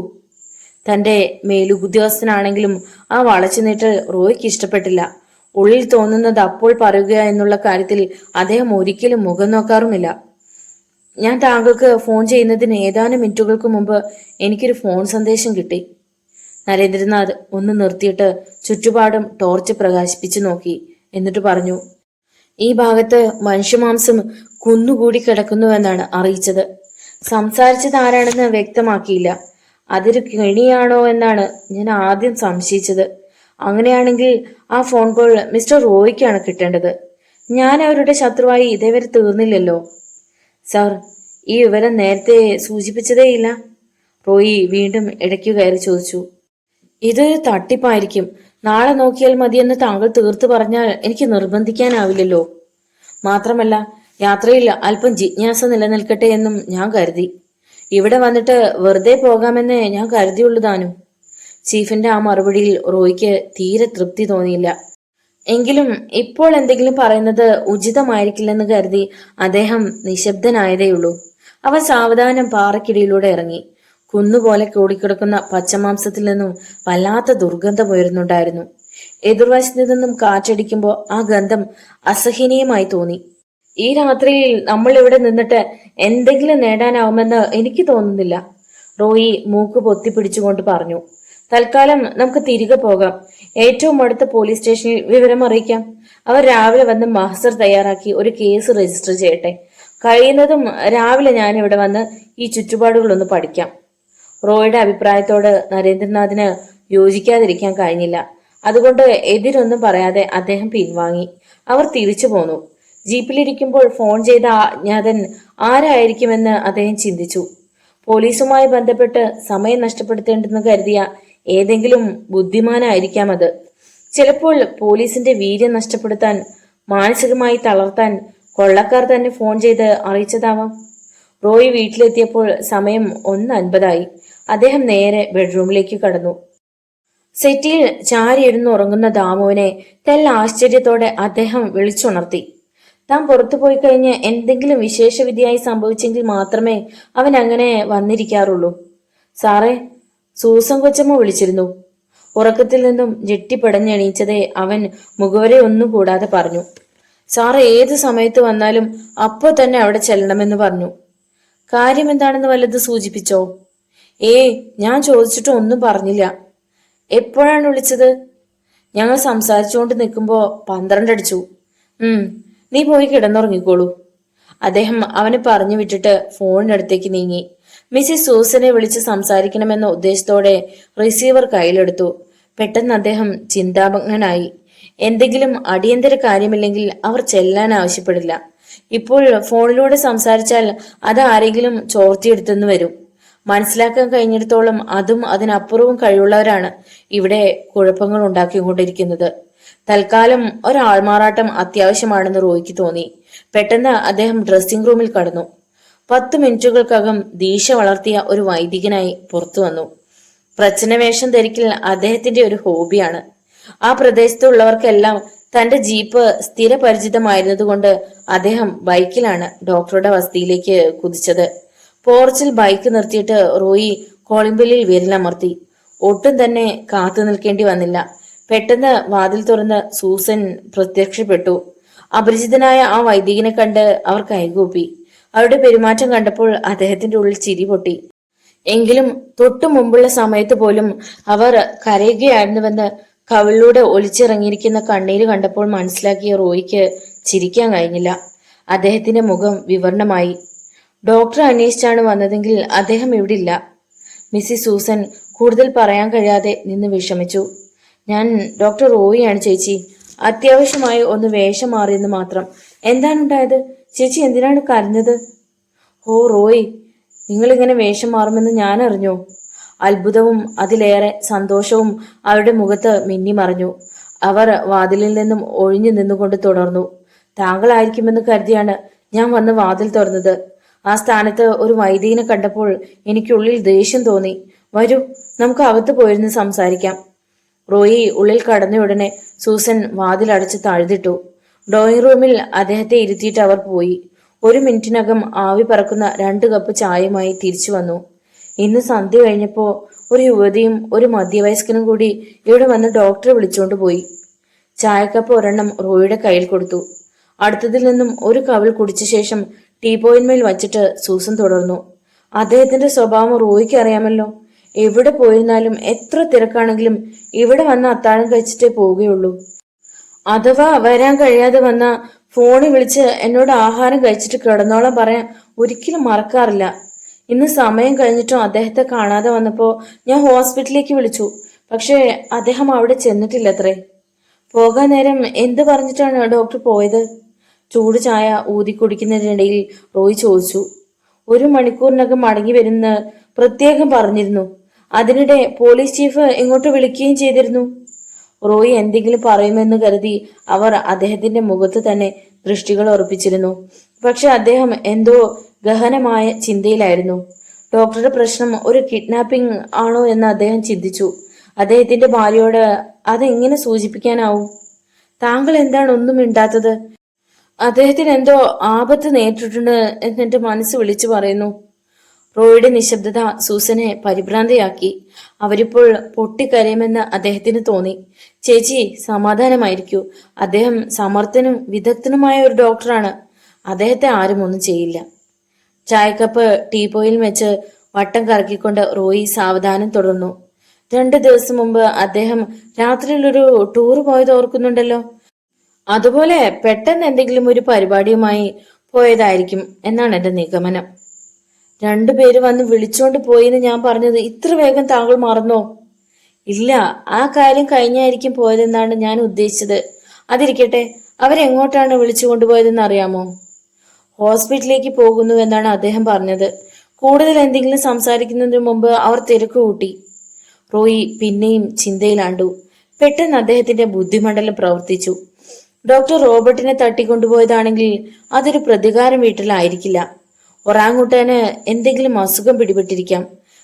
തന്റെ മേലുദ്യോഗസ്ഥനാണെങ്കിലും ആ വളച്ചു നീട്ടൽ റോയ്ക്ക് ഇഷ്ടപ്പെട്ടില്ല. ഉള്ളിൽ തോന്നുന്നത് അപ്പോൾ പറയുക എന്നുള്ള കാര്യത്തിൽ അദ്ദേഹം ഒരിക്കലും മുഖം നോക്കാറുമില്ല. ഞാൻ താങ്കൾക്ക് ഫോൺ ചെയ്യുന്നതിന് ഏതാനും മിനിറ്റുകൾക്ക് മുമ്പ് എനിക്കൊരു ഫോൺ സന്ദേശം കിട്ടി. നരേന്ദ്രനാഥ് ഒന്ന് നിർത്തിയിട്ട് ചുറ്റുപാടും ടോർച്ച് പ്രകാശിപ്പിച്ചു നോക്കി. എന്നിട്ട് പറഞ്ഞു, ഈ ഭാഗത്ത് മനുഷ്യമാംസം കുന്നുകൂടി കിടക്കുന്നുവെന്നാണ് അറിയിച്ചത്. സംസാരിച്ചത് ആരാണെന്ന് വ്യക്തമാക്കിയില്ല. അതൊരു കെണിയാണോ എന്നാണ് ഞാൻ ആദ്യം സംശയിച്ചത്. അങ്ങനെയാണെങ്കിൽ ആ ഫോൺ കോൾ മിസ്റ്റർ റോയ്ക്കാണ് കിട്ടേണ്ടത്. ഞാൻ അവരുടെ ശത്രുവായി ഇതേവരെ തീർന്നില്ലല്ലോ. സാർ, ഈ വിവരം നേരത്തെ സൂചിപ്പിച്ചതേയില്ല. റോയി വീണ്ടും ഇടയ്ക്കു കയറി ചോദിച്ചു. ഇതൊരു തട്ടിപ്പായിരിക്കും. നാളെ നോക്കിയാൽ മതിയെന്ന് താങ്കൾ തീർത്തു പറഞ്ഞാൽ എനിക്ക് നിർബന്ധിക്കാനാവില്ലല്ലോ. മാത്രമല്ല, യാത്രയിൽ അല്പം ജിജ്ഞാസ നിലനിൽക്കട്ടെ എന്നും ഞാൻ കരുതി. ഇവിടെ വന്നിട്ട് വെറുതെ പോകാമെന്ന് ഞാൻ കരുതിയുള്ളൂ താനും. ചീഫിന്റെ ആ മറുപടിയിൽ റോയ്ക്ക് തീരെ തൃപ്തി തോന്നിയില്ല. എങ്കിലും ഇപ്പോൾ എന്തെങ്കിലും പറയുന്നത് ഉചിതമായിരിക്കില്ലെന്ന് കരുതി അദ്ദേഹം നിശബ്ദനായതേയുള്ളൂ. അവൻ സാവധാനം പാറക്കിടിയിലൂടെ ഇറങ്ങി. കുന്നുപോലെ കൂടിക്കിടക്കുന്ന പച്ചമാംസത്തിൽ നിന്നും വല്ലാത്ത ദുർഗന്ധം ഉയർന്നുണ്ടായിരുന്നു. എതിർവശത്തു നിന്നും കാറ്റടിക്കുമ്പോൾ ആ ഗന്ധം അസഹനീയമായി തോന്നി. ഈ രാത്രിയിൽ നമ്മൾ ഇവിടെ നിന്നിട്ട് എന്തെങ്കിലും നേടാനാവുമെന്ന് എനിക്ക് തോന്നുന്നില്ല, റോയി മൂക്ക് പൊത്തിപ്പിടിച്ചുകൊണ്ട് പറഞ്ഞു. തൽക്കാലം നമുക്ക് തിരികെ പോകാം. ഏറ്റവും അടുത്ത പോലീസ് സ്റ്റേഷനിൽ വിവരം അറിയിക്കാം. അവർ രാവിലെ വന്ന് മഹസർ തയ്യാറാക്കി ഒരു കേസ് രജിസ്റ്റർ ചെയ്യട്ടെ. കഴിയുന്നതും രാവിലെ ഞാൻ ഇവിടെ വന്ന് ഈ ചുറ്റുപാടുകളൊന്ന് പഠിക്കാം. റോയുടെ അഭിപ്രായത്തോട് നരേന്ദ്രനാഥിന് യോജിക്കാതിരിക്കാൻ കഴിഞ്ഞില്ല. അതുകൊണ്ട് എതിരൊന്നും പറയാതെ അദ്ദേഹം പിൻവാങ്ങി. അവർ തിരിച്ചു പോന്നു. ജീപ്പിലിരിക്കുമ്പോൾ ഫോൺ ചെയ്ത അജ്ഞാതൻ ആരായിരിക്കുമെന്ന് അദ്ദേഹം ചിന്തിച്ചു. പോലീസുമായി ബന്ധപ്പെട്ട് സമയം നഷ്ടപ്പെടുത്തേണ്ടെന്ന് കരുതിയ ഏതെങ്കിലും ബുദ്ധിമാനായിരിക്കാം അത്. ചിലപ്പോൾ പോലീസിന്റെ വീര്യം നഷ്ടപ്പെടുത്താൻ, മാനസികമായി തളർത്താൻ കൊള്ളക്കാർ തന്നെ ഫോൺ ചെയ്ത് അറിയിച്ചതാവാം. റോയ് വീട്ടിലെത്തിയപ്പോൾ സമയം 1:50. അദ്ദേഹം നേരെ ബെഡ്റൂമിലേക്ക് കടന്നു. സെറ്റിയിൽ ചാരിയിരുന്ന് ഉറങ്ങുന്ന ദാമുവിനെ തെല്ല ആശ്ചര്യത്തോടെ അദ്ദേഹം വിളിച്ചുണർത്തി. താൻ പുറത്തു പോയി കഴിഞ്ഞ് എന്തെങ്കിലും വിശേഷവിധിയായി സംഭവിച്ചെങ്കിൽ മാത്രമേ അവൻ അങ്ങനെ വന്നിരിക്കാറുള്ളൂ. സാറേ, സൂസൻ കൊച്ചമ്മ വിളിച്ചിരുന്നു. ഉറക്കത്തിൽ നിന്നും ഞെട്ടിപ്പടഞ്ഞെണീച്ചതേ അവൻ മുഖവരെ ഒന്നും കൂടാതെ പറഞ്ഞു. സാറ് ഏത് സമയത്ത് വന്നാലും അപ്പോൾ തന്നെ അവിടെ ചെല്ലണമെന്ന് പറഞ്ഞു. കാര്യം എന്താണെന്ന് വല്ലത് സൂചിപ്പിച്ചോ? ഞാൻ ചോദിച്ചിട്ട് ഒന്നും പറഞ്ഞില്ല. എപ്പോഴാണ് വിളിച്ചത്? ഞങ്ങൾ സംസാരിച്ചുകൊണ്ട് നിൽക്കുമ്പോ 12 അടിച്ചു. നീ പോയി കിടന്നുറങ്ങിക്കോളൂ. അദ്ദേഹം അവനെ പറഞ്ഞു വിട്ടിട്ട് ഫോണിനടുത്തേക്ക് നീങ്ങി. മിസ്സിസ് സൂസനെ വിളിച്ച് സംസാരിക്കണമെന്ന ഉദ്ദേശത്തോടെ റിസീവർ കയ്യിലെടുത്തു. പെട്ടെന്ന് അദ്ദേഹം ചിന്താഭഗ്നനായി. എന്തെങ്കിലും അടിയന്തര കാര്യമില്ലെങ്കിൽ അവർ ചെല്ലാൻ ആവശ്യപ്പെടില്ല. ഇപ്പോൾ ഫോണിലൂടെ സംസാരിച്ചാൽ അത് ആരെങ്കിലും ചോർത്തിയെടുത്തെന്ന് വരും. മനസ്സിലാക്കാൻ കഴിഞ്ഞിടത്തോളം അതും അതിനപ്പുറവും കഴിവുള്ളവരാണ് ഇവിടെ കുഴപ്പങ്ങൾ ഉണ്ടാക്കിക്കൊണ്ടിരിക്കുന്നത്. തൽക്കാലം ഒരാൾമാറാട്ടം അത്യാവശ്യമാണെന്ന് റോയ്ക്ക് തോന്നി. പെട്ടെന്ന് അദ്ദേഹം ഡ്രസ്സിംഗ് റൂമിൽ കടന്നു. 10 മിനിറ്റുകൾക്കകം ദീക്ഷ വളർത്തിയ ഒരു വൈദികനായി പുറത്തു വന്നു. പ്രച്ഛന്നവേഷം ധരിക്കൽ അദ്ദേഹത്തിന്റെ ഒരു ഹോബിയാണ്. ആ പ്രദേശത്തുള്ളവർക്കെല്ലാം തന്റെ ജീപ്പ് സ്ഥിരപരിചിതമായിരുന്നതുകൊണ്ട് അദ്ദേഹം ബൈക്കിലാണ് ഡോക്ടറുടെ വസതിയിലേക്ക് കുതിച്ചത്. പോർച്ചിൽ ബൈക്ക് നിർത്തിയിട്ട് റോയി കോളിംബെല്ലിൽ വിരലമർത്തി. ഒട്ടും തന്നെ കാത്തു നിൽക്കേണ്ടി വന്നില്ല. പെട്ടെന്ന് വാതിൽ തുറന്ന് സൂസൻ പ്രത്യക്ഷപ്പെട്ടു. അപരിചിതനായ ആ വൈദികനെ കണ്ട് അവർ കൈകൂപ്പി. അവരുടെ പെരുമാറ്റം കണ്ടപ്പോൾ അദ്ദേഹത്തിന്റെ ഉള്ളിൽ ചിരി പൊട്ടി. എങ്കിലും തൊട്ടു മുമ്പുള്ള സമയത്ത് പോലും അവർ കരയുകയായിരുന്നുവെന്ന് കവിളിലൂടെ ഒലിച്ചിറങ്ങിയിരിക്കുന്ന കണ്ണീര് കണ്ടപ്പോൾ മനസ്സിലാക്കിയ റോയിക്ക് ചിരിക്കാൻ കഴിഞ്ഞില്ല. അദ്ദേഹത്തിന്റെ മുഖം വിവരണമായി. ഡോക്ടറെ അന്വേഷിച്ചാണ് വന്നതെങ്കിൽ അദ്ദേഹം ഇവിടെ ഇല്ല. മിസ്സിസ് സൂസൻ കൂടുതൽ പറയാൻ കഴിയാതെ നിന്ന് വിഷമിച്ചു. ഞാൻ ഡോക്ടർ റോയിയാണ് ചേച്ചി. അത്യാവശ്യമായി ഒന്ന് വേഷം മാറിയെന്ന് മാത്രം. എന്താണ് ഉണ്ടായത്? ചേച്ചി എന്തിനാണ് കരഞ്ഞത്? ഓ റോയ്, നിങ്ങളിങ്ങനെ വേഷം മാറുമെന്ന് ഞാൻ അറിഞ്ഞോ? അത്ഭുതവും അതിലേറെ സന്തോഷവും അവരുടെ മുഖത്ത് മിന്നിമറഞ്ഞു. അവർ വാതിലിൽ നിന്നും ഒഴിഞ്ഞു നിന്നുകൊണ്ട് തുടർന്നു. താങ്കളായിരിക്കുമെന്ന് കരുതിയാണ് ഞാൻ വന്ന് വാതിൽ തുറന്നത്. ആ സ്ഥാനത്ത് ഒരു വൈദികനെ കണ്ടപ്പോൾ എനിക്കുള്ളിൽ ദേഷ്യം തോന്നി. വരൂ, നമുക്ക് അകത്ത് പോയിരുന്ന് സംസാരിക്കാം. റോയി ഉള്ളിൽ കടന്നയുടനെ സൂസൻ വാതിലടച്ച് താഴ്ത്തിട്ടു. ഡ്രോയിങ് റൂമിൽ അദ്ദേഹത്തെ ഇരുത്തിയിട്ട് അവർ പോയി. 1 മിനിറ്റിനകം ആവി പറക്കുന്ന 2 കപ്പ് ചായയുമായി തിരിച്ചു വന്നു. ഇന്ന് സന്ധ്യ കഴിഞ്ഞപ്പോ ഒരു യുവതിയും ഒരു മധ്യവയസ്കനും കൂടി ഇവിടെ വന്ന് ഡോക്ടറെ വിളിച്ചുകൊണ്ട് പോയി. ചായക്കപ്പ് ഒരെണ്ണം റോയിയുടെ കയ്യിൽ കൊടുത്തു. അടുത്തതിൽ നിന്നും ഒരു കവിൾ കുടിച്ച ശേഷം ടീപോയിന്മേൽ വച്ചിട്ട് സൂസൻ തുടർന്നു. അദ്ദേഹത്തിന്റെ സ്വഭാവം റോയിക്ക് അറിയാമല്ലോ. എവിടെ പോയിരുന്നാലും എത്ര തിരക്കാണെങ്കിലും ഇവിടെ വന്ന് അത്താഴം കഴിച്ചിട്ടേ പോവുകയുള്ളൂ. അഥവാ വരാൻ കഴിയാതെ വന്ന ഫോണിൽ വിളിച്ച് എന്നോട് ആഹാരം കഴിച്ചിട്ട് കിടന്നോളം പറയാൻ ഒരിക്കലും മറക്കാറില്ല. ഇന്ന് സമയം കഴിഞ്ഞിട്ടും അദ്ദേഹത്തെ കാണാതെ വന്നപ്പോ ഞാൻ ഹോസ്പിറ്റലിലേക്ക് വിളിച്ചു. പക്ഷേ അദ്ദേഹം അവിടെ ചെന്നിട്ടില്ലത്രേ. പോകാൻ നേരം എന്ത് പറഞ്ഞിട്ടാണ് ഡോക്ടർ പോയത്? ചൂട് ചായ ഊതി കുടിക്കുന്നതിനിടയിൽ റോയ് ചോദിച്ചു. 1 മണിക്കൂറിനകം മടങ്ങി വരുന്ന പ്രത്യേകം പറഞ്ഞിരുന്നു. അതിനിടെ പോലീസ് ചീഫ് ഇങ്ങോട്ട് വിളിക്കുകയും ചെയ്തിരുന്നു. റോയ് എന്തെങ്കിലും പറയുമെന്ന് കരുതി അവർ അദ്ദേഹത്തിന്റെ മുഖത്ത് തന്നെ ദൃഷ്ടികൾ ഉറപ്പിച്ചിരുന്നു. പക്ഷെ അദ്ദേഹം എന്തോ ഗഹനമായ ചിന്തയിലായിരുന്നു. ഡോക്ടറുടെ പ്രശ്നം ഒരു കിഡ്നാപ്പിംഗ് ആണോ എന്ന് അദ്ദേഹം ചിന്തിച്ചു. അദ്ദേഹത്തിന്റെ ഭാര്യയോട് അതെങ്ങനെ സൂചിപ്പിക്കാനാവും? താങ്കൾ എന്താണ് ഒന്നും മിണ്ടാത്തത്? അദ്ദേഹത്തിന് എന്തോ ആപത്ത് നേരിട്ടിട്ടുണ്ട് എന്നെന്റെ മനസ്സ് വിളിച്ചു പറയുന്നു. റോയുടെ നിശബ്ദത സൂസനെ പരിഭ്രാന്തയാക്കി. അവരിപ്പോൾ പൊട്ടിക്കരയുമെന്ന് അദ്ദേഹത്തിന് തോന്നി. ചേച്ചി, സമാധാനമായിരിക്കൂ. അദ്ദേഹം സമർത്ഥനും വിദഗ്ധനുമായ ഒരു ഡോക്ടറാണ്. അദ്ദേഹത്തെ ആരും ഒന്നും ചെയ്യില്ല. ചായക്കപ്പ് ടീപോയിൽ വെച്ച് വട്ടം കറക്കിക്കൊണ്ട് റോയി സാവധാനം തുടർന്നു. 2 ദിവസം മുമ്പ് അദ്ദേഹം രാത്രിയിലൊരു ടൂർ പോയത് ഓർക്കുന്നുണ്ടല്ലോ. അതുപോലെ പെട്ടെന്ന് എന്തെങ്കിലും ഒരു പരിപാടിയുമായി പോയതായിരിക്കും എന്നാണ് എന്റെ നിഗമനം. 2 പേര് വന്ന് വിളിച്ചോണ്ട് പോയിന്ന് ഞാൻ പറഞ്ഞത് ഇത്ര വേഗം താങ്കൾ മറന്നോ? ഇല്ല, ആ കാര്യം കഴിഞ്ഞായിരിക്കും പോയതെന്നാണ് ഞാൻ ഉദ്ദേശിച്ചത്. അതിരിക്കട്ടെ, അവരെങ്ങോട്ടാണ് വിളിച്ചു കൊണ്ടുപോയതെന്ന് അറിയാമോ? ഹോസ്പിറ്റലിലേക്ക് പോകുന്നു എന്നാണ് അദ്ദേഹം പറഞ്ഞത്. കൂടുതൽ എന്തെങ്കിലും സംസാരിക്കുന്നതിന് മുമ്പ് അവർ തിരക്ക് കൂട്ടി. റോയി പിന്നെയും ചിന്തയിലാണ്ടു. പെട്ടെന്ന് അദ്ദേഹത്തിന്റെ ബുദ്ധിമണ്ഡലം പ്രവർത്തിച്ചു. ഡോക്ടർ റോബർട്ടിനെ തട്ടിക്കൊണ്ടുപോയതാണെങ്കിൽ അതൊരു പ്രതികാരം വീട്ടിലായിരിക്കില്ല. ഒറാങ്ങുട്ടാന് എന്തെങ്കിലും അസുഖം പിടിപെട്ടിരിക്കാം.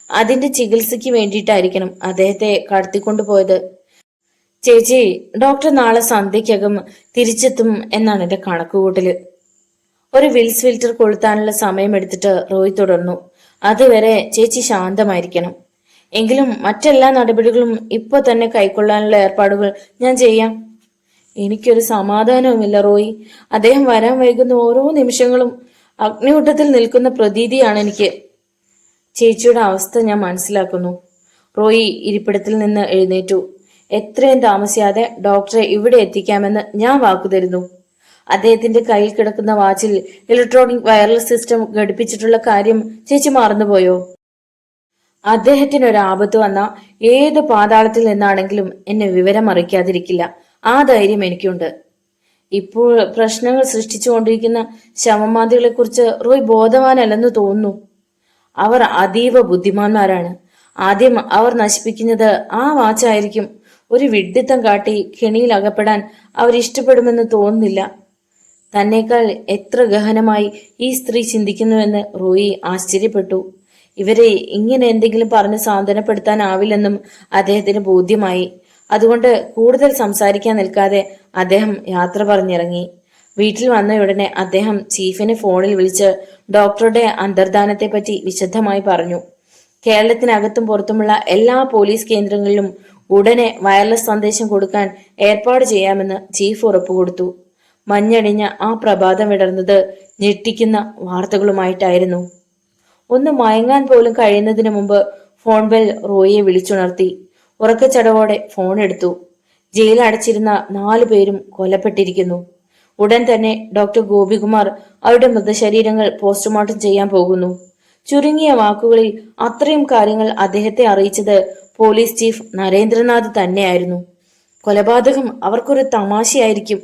അതിന്റെ ചികിത്സയ്ക്ക് വേണ്ടിയിട്ടായിരിക്കണം അദ്ദേഹത്തെ കടത്തിക്കൊണ്ടുപോയത്. ചേച്ചി, ഡോക്ടർ നാളെ സന്ധ്യയ്ക്കകം തിരിച്ചെത്തും എന്നാണ് എന്റെ കണക്കുകൂട്ടല്. ഒരു വിൽസ് ഫിൽറ്റർ കൊളുത്താനുള്ള സമയമെടുത്തിട്ട് റോയ് തുടർന്നു. അതുവരെ ചേച്ചി ശാന്തമായിരിക്കണം. എങ്കിലും മറ്റെല്ലാ നടപടികളും ഇപ്പൊ തന്നെ കൈക്കൊള്ളാനുള്ള ഏർപ്പാടുകൾ ഞാൻ ചെയ്യാം. എനിക്കൊരു സമാധാനവുമില്ല റോയ്. അദ്ദേഹം വരാൻ വൈകുന്ന ഓരോ നിമിഷങ്ങളും അഗ്നികൂട്ടത്തിൽ നിൽക്കുന്ന പ്രതീതിയാണ് എനിക്ക്. ചേച്ചിയുടെ അവസ്ഥ ഞാൻ മനസ്സിലാക്കുന്നു. റോയി ഇരിപ്പിടത്തിൽ നിന്ന് എഴുന്നേറ്റു. എത്രയും താമസിയാതെ ഡോക്ടറെ ഇവിടെ എത്തിക്കാമെന്ന് ഞാൻ വാക്കു തരുന്നു. അദ്ദേഹത്തിന്റെ കയ്യിൽ കിടക്കുന്ന വാച്ചിൽ ഇലക്ട്രോണിക് വയർലെസ് സിസ്റ്റം ഘടിപ്പിച്ചിട്ടുള്ള കാര്യം ചേച്ചി മറന്നുപോയോ? അദ്ദേഹത്തിന് ഒരു ആപത്ത് വന്ന ഏത് പാതാളത്തിൽ നിന്നാണെങ്കിലും എന്നെ വിവരം അറിയിക്കാതിരിക്കില്ല. ആ ധൈര്യം എനിക്കുണ്ട്. ഇപ്പോൾ പ്രശ്നങ്ങൾ സൃഷ്ടിച്ചുകൊണ്ടിരിക്കുന്ന ശവമാന്തികളെ കുറിച്ച് റോയ് ബോധവാനല്ലെന്ന് തോന്നുന്നു. അവർ അതീവ ബുദ്ധിമാന്മാരാണ്. ആദ്യം അവർ നശിപ്പിക്കുന്നത് ആ വാച്ചായിരിക്കും. ഒരു വിഡ്ഢിത്തം കാട്ടി കെണിയിൽ അകപ്പെടാൻ അവർ ഇഷ്ടപ്പെടുമെന്ന് തോന്നുന്നില്ല. തന്നേക്കാൾ എത്ര ഗഹനമായി ഈ സ്ത്രീ ചിന്തിക്കുന്നുവെന്ന് റോയി ആശ്ചര്യപ്പെട്ടു. ഇവരെ ഇങ്ങനെ എന്തെങ്കിലും പറഞ്ഞ് സാന്ത്വനപ്പെടുത്താനാവില്ലെന്നും അദ്ദേഹത്തിന് ബോധ്യമായി. അതുകൊണ്ട് കൂടുതൽ സംസാരിക്കാൻ നിൽക്കാതെ അദ്ദേഹം യാത്ര പറഞ്ഞിറങ്ങി. വീട്ടിൽ വന്നയുടനെ അദ്ദേഹം ചീഫിനെ ഫോണിൽ വിളിച്ച് ഡോക്ടറുടെ അന്തർധാനത്തെപ്പറ്റി വിശദമായി പറഞ്ഞു. കേരളത്തിനകത്തും പുറത്തുമുള്ള എല്ലാ പോലീസ് കേന്ദ്രങ്ങളിലും ഉടനെ വയർലെസ് സന്ദേശം കൊടുക്കാൻ ഏർപ്പാട് ചെയ്യാമെന്ന് ചീഫ് ഉറപ്പുകൊടുത്തു. മഞ്ഞണിഞ്ഞ ആ പ്രഭാതം വിടർന്നത് ഞെട്ടിക്കുന്ന വാർത്തകളുമായിട്ടായിരുന്നു. ഒന്ന് മയങ്ങാൻ പോലും കഴിയുന്നതിന് മുമ്പ് ഫോൺ ബെൽ റോയിയെ വിളിച്ചുണർത്തി. ഉറക്കച്ചടവോടെ ഫോൺ എടുത്തു. ജയിൽ അടച്ചിരുന്ന 4 പേരും കൊല്ലപ്പെട്ടിരിക്കുന്നു. ഉടൻ തന്നെ ഡോക്ടർ ഗോപികുമാർ അവരുടെ മൃതശരീരങ്ങൾ പോസ്റ്റ്മോർട്ടം ചെയ്യാൻ പോകുന്നു. ചുരുങ്ങിയ വാക്കുകളിൽ അത്രയും കാര്യങ്ങൾ അദ്ദേഹത്തെ അറിയിച്ചത് പോലീസ് ചീഫ് നരേന്ദ്രനാഥ് തന്നെയായിരുന്നു. കൊലപാതകം അവർക്കൊരു തമാശയായിരിക്കും.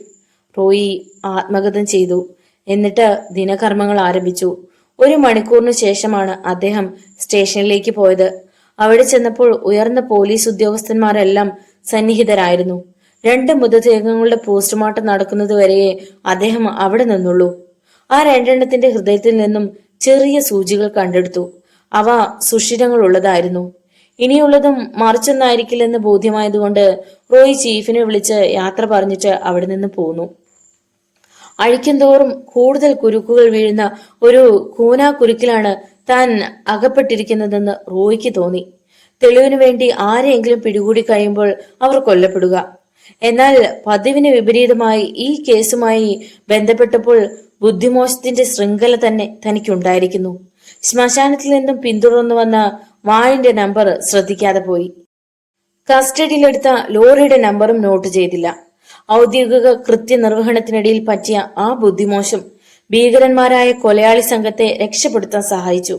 റോയി ആത്മഗതം ചെയ്തു. എന്നിട്ട് ദിനകർമ്മങ്ങൾ ആരംഭിച്ചു. 1 മണിക്കൂറിനു ശേഷമാണ് അദ്ദേഹം സ്റ്റേഷനിലേക്ക് പോയത്. അവിടെ ചെന്നപ്പോൾ ഉയർന്ന പോലീസ് ഉദ്യോഗസ്ഥന്മാരെല്ലാം സന്നിഹിതരായിരുന്നു. 2 മൃതദേഹങ്ങളുടെ പോസ്റ്റ്മോർട്ടം നടക്കുന്നതുവരെയേ അദ്ദേഹം അവിടെ നിന്നുള്ളൂ. ആ 2 എണ്ണത്തിന്റെ ഹൃദയത്തിൽ നിന്നും ചെറിയ സൂചികൾ കണ്ടെടുത്തു. അവ സുഷിരങ്ങളുള്ളതായിരുന്നു. ഇനിയുള്ളതും മറിച്ചൊന്നായിരിക്കില്ലെന്ന് ബോധ്യമായതുകൊണ്ട് റോയ് ചീഫിനെ വിളിച്ച് യാത്ര പറഞ്ഞിട്ട് അവിടെ നിന്ന് പോന്നു. അഴിക്കുംതോറും കൂടുതൽ കുരുക്കുകൾ വീഴുന്ന ഒരു കൂനാക്കുരുക്കിലാണ് താൻ അകപ്പെട്ടിരിക്കുന്നതെന്ന് റോയ്ക്ക് തോന്നി. തെളിവിനു വേണ്ടി ആരെയെങ്കിലും പിടികൂടി കഴിയുമ്പോൾ അവർ കൊല്ലപ്പെടുക. എന്നാൽ പതിവിന് വിപരീതമായി ഈ കേസുമായി ബന്ധപ്പെട്ടപ്പോൾ ബുദ്ധിമോശത്തിന്റെ ശൃംഖല തന്നെ തനിക്കുണ്ടായിരിക്കുന്നു. ശ്മശാനത്തിൽ നിന്നും പിന്തുടർന്നു വന്ന വാനിന്റെ നമ്പർ ശ്രദ്ധിക്കാതെ പോയി. കസ്റ്റഡിയിലെടുത്ത ലോറിയുടെ നമ്പറും നോട്ട് ചെയ്തില്ല. ഔദ്യോഗിക കൃത്യനിർവഹണത്തിനിടയിൽ പറ്റിയ ആ ബുദ്ധിമോശം ഭീകരന്മാരായ കൊലയാളി സംഘത്തെ രക്ഷപ്പെടുത്താൻ സഹായിച്ചു.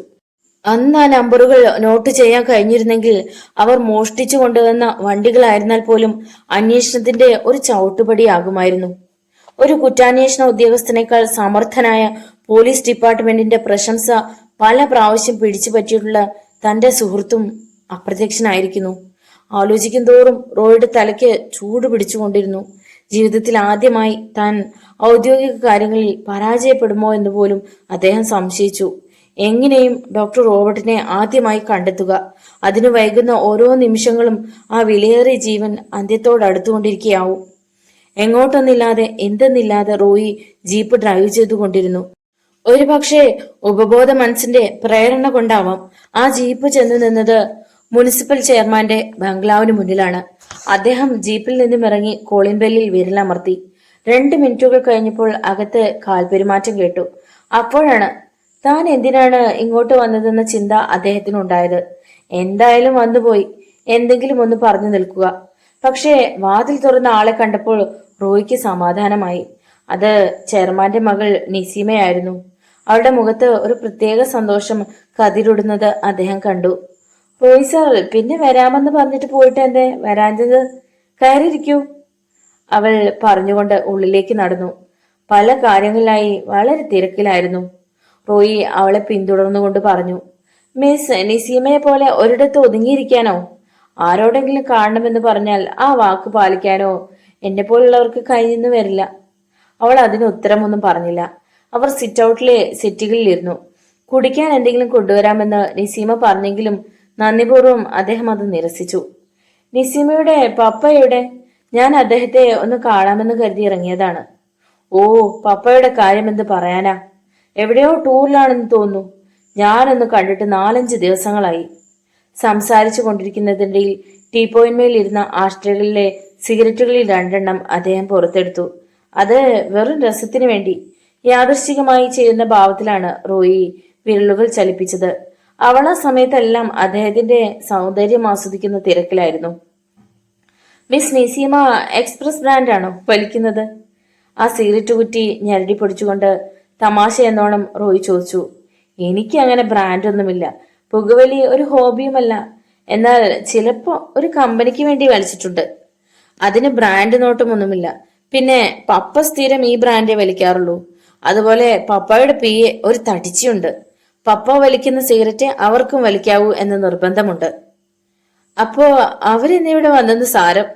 അന്ന് ആ നമ്പറുകൾ നോട്ട് ചെയ്യാൻ കഴിഞ്ഞിരുന്നെങ്കിൽ അവർ മോഷ്ടിച്ചു കൊണ്ടുവന്ന വണ്ടികളായിരുന്നാൽ പോലും അന്വേഷണത്തിന്റെ ഒരു ചവിട്ടുപടിയാകുമായിരുന്നു. ഒരു കുറ്റാന്വേഷണ ഉദ്യോഗസ്ഥനേക്കാൾ സമർത്ഥനായ പോലീസ് ഡിപ്പാർട്ട്മെന്റിന്റെ പ്രശംസ പല പ്രാവശ്യം പിടിച്ചു പറ്റിയിട്ടുള്ള തന്റെ സുഹൃത്തും അപ്രത്യക്ഷനായിരിക്കുന്നു. ആലോചിക്കും തോറും റോയുടെ തലയ്ക്ക് ചൂട് പിടിച്ചുകൊണ്ടിരുന്നു. ജീവിതത്തിൽ ആദ്യമായി താൻ ഔദ്യോഗിക കാര്യങ്ങളിൽ പരാജയപ്പെടുമോ എന്ന് പോലും അദ്ദേഹം സംശയിച്ചു. എങ്ങനെയും ഡോക്ടർ റോബർട്ടിനെ ആദ്യമായി കണ്ടെത്തുക. അതിനു വൈകുന്ന ഓരോ നിമിഷങ്ങളും ആ വിലയേറിയ ജീവൻ അന്ത്യത്തോടടുത്തുകൊണ്ടിരിക്കുകയാവും. എങ്ങോട്ടൊന്നില്ലാതെ എന്തെന്നില്ലാതെ റോയി ജീപ്പ് ഡ്രൈവ് ചെയ്തുകൊണ്ടിരുന്നു. ഒരു പക്ഷേ ഉപബോധ മനസ്സിന്റെ പ്രേരണ കൊണ്ടാവാം ആ ജീപ്പ് ചെന്ന് നിന്നത് മുനിസിപ്പൽ ചെയർമാന്റെ ബംഗ്ലാവിന് മുന്നിലാണ്. അദ്ദേഹം ജീപ്പിൽ നിന്നും ഇറങ്ങി കോളിംഗ് ബെല്ലിൽ വിരലമർത്തി. 2 മിനിറ്റുകൾ കഴിഞ്ഞപ്പോൾ അകത്ത് കാൽപെരുമാറ്റം കേട്ടു. അപ്പോഴാണ് താൻ എന്തിനാണ് ഇങ്ങോട്ട് വന്നതെന്ന ചിന്ത അദ്ദേഹത്തിനുണ്ടായത്. എന്തായാലും വന്നുപോയി, എന്തെങ്കിലും ഒന്ന് പറഞ്ഞു നിൽക്കുക. പക്ഷേ വാതിൽ തുറന്ന ആളെ കണ്ടപ്പോൾ റോയ്ക്ക് സമാധാനമായി. അത് ചെയർമാന്റെ മകൾ നിസീമയായിരുന്നു. അവളുടെ മുഖത്ത് ഒരു പ്രത്യേക സന്തോഷം കതിരിടുന്നത് അദ്ദേഹം കണ്ടു. റോയ് സാർ പിന്നെ വരാമെന്ന് പറഞ്ഞിട്ട് പോയിട്ട് എന്തേ വരാഞ്ഞത്? കയറിയിരിക്കൂ, അവൾ പറഞ്ഞുകൊണ്ട് ഉള്ളിലേക്ക് നടന്നു. പല കാര്യങ്ങളിലായി വളരെ തിരക്കിലായിരുന്നു. റോയി അവളെ പിന്തുടർന്നുകൊണ്ട് പറഞ്ഞു, മിസ് നിസീമയെ പോലെ ഒരിടത്ത് ഒതുങ്ങിയിരിക്കാനോ? ആരോടെങ്കിലും കാണണമെന്ന് പറഞ്ഞാൽ ആ വാക്ക് പാലിക്കാനോ എന്നെ പോലുള്ളവർക്ക് കഴിഞ്ഞെന്ന് വരില്ല. അവൾ അതിന് ഉത്തരമൊന്നും പറഞ്ഞില്ല. അവർ സിറ്റ് ഔട്ടിലെ സെറ്റുകളിലിരുന്നു. കുടിക്കാൻ എന്തെങ്കിലും കൊണ്ടുവരാമെന്ന് നിസീമ പറഞ്ഞെങ്കിലും നന്ദിപൂർവ്വം അദ്ദേഹം അത് നിരസിച്ചു. നിസീമയുടെ പപ്പയുടെ ഞാൻ അദ്ദേഹത്തെ ഒന്ന് കാണാമെന്ന് കരുതി ഇറങ്ങിയതാണ്. ഓ, പപ്പയുടെ കാര്യമെന്ത് പറയാനാ, എവിടെയോ ടൂറിലാണെന്ന് തോന്നുന്നു. ഞാനൊന്ന് കണ്ടിട്ട് 4-5 ദിവസങ്ങളായി. സംസാരിച്ചു കൊണ്ടിരിക്കുന്നതിനിടയിൽ ടീപ്പോയിന്മേൽ ഇരുന്ന ആഷ്ട്രകളിലെ സിഗരറ്റുകളിൽ 2 അദ്ദേഹം പുറത്തെടുത്തു. അത് വെറും രസത്തിനു വേണ്ടി. യാദൃശ്ചികമായി ചെയ്യുന്ന ഭാവത്തിലാണ് റോയി വിരലുകൾ ചലിപ്പിച്ചത്. അവൾ ആ സമയത്തെല്ലാം അദ്ദേഹത്തിന്റെ സൗന്ദര്യം ആസ്വദിക്കുന്ന തിരക്കിലായിരുന്നു. മിസ് നിസീമ എക്സ്പ്രസ് ബ്രാൻഡാണോ വലിക്കുന്നത്? ആ സിഗരറ്റ് കുറ്റി ഞരടി പൊടിച്ചുകൊണ്ട് തമാശ എന്നോണം റോയി ചോദിച്ചു. എനിക്ക് അങ്ങനെ ബ്രാൻഡൊന്നുമില്ല. പുകവലി ഒരു ഹോബിയുമല്ല. എന്നാൽ ചിലപ്പോ ഒരു കമ്പനിക്ക് വേണ്ടി വലിച്ചിട്ടുണ്ട്. അതിന് ബ്രാൻഡ് നോട്ടമൊന്നുമില്ല. പിന്നെ പപ്പ സ്ഥിരം ഈ ബ്രാൻഡേ വലിക്കാറുള്ളൂ. അതുപോലെ പപ്പയുടെ പിയെ ഒരു തടിച്ചിയുണ്ട്. പപ്പ വലിക്കുന്ന സിഗരറ്റ് അവർക്കും വലിക്കാവൂ എന്ന് നിർബന്ധമുണ്ട്. അപ്പോ അവരെന്നിവിടെ വന്നെന്ന് സാരം?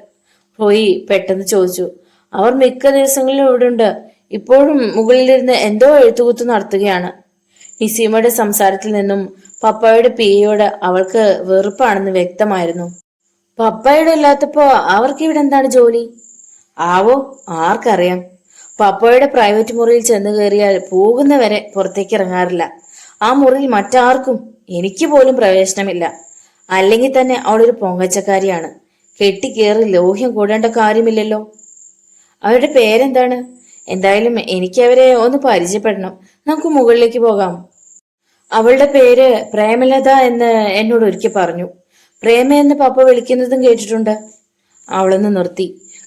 റോയി പെട്ടെന്ന് ചോദിച്ചു. അവർ മിക്ക ദിവസങ്ങളിലും ഇവിടെ ഉണ്ട്. ഇപ്പോഴും മുകളിലിരുന്ന് എന്തോ എഴുത്തുകുത്ത് നടത്തുകയാണ്. നിസീമയുടെ സംസാരത്തിൽ നിന്നും പപ്പയുടെ പിയോട് അവൾക്ക് വെറുപ്പാണെന്ന് വ്യക്തമായിരുന്നു. പപ്പയുടെ ഇല്ലാത്തപ്പോ അവർക്ക് ഇവിടെ എന്താണ് ജോലി? ആവോ, ആർക്കറിയാം. പപ്പയുടെ പ്രൈവറ്റ് മുറിയിൽ ചെന്ന് കയറിയാൽ പോകുന്നവരെ പുറത്തേക്ക് ഇറങ്ങാറില്ല. ആ മുറിയിൽ മറ്റാർക്കും, എനിക്ക് പോലും പ്രവേശനമില്ല. അല്ലെങ്കിൽ തന്നെ അവളൊരു പൊങ്ങച്ചക്കാരിയാണ്. കെട്ടിക്കേറി ലോഹ്യം കൂടേണ്ട കാര്യമില്ലല്ലോ. അവരുടെ പേരെന്താണ്? എന്തായാലും എനിക്ക് അവരെ ഒന്ന് പരിചയപ്പെടണം. നമുക്ക് മുകളിലേക്ക് പോകാം. അവളുടെ പേര് പ്രേമലത എന്ന് എന്നോട് ഒരിക്കൽ പറഞ്ഞു. പ്രേമ എന്ന് പപ്പ വിളിക്കുന്നതും കേട്ടിട്ടുണ്ട്. അവളൊന്ന് നിർത്തി.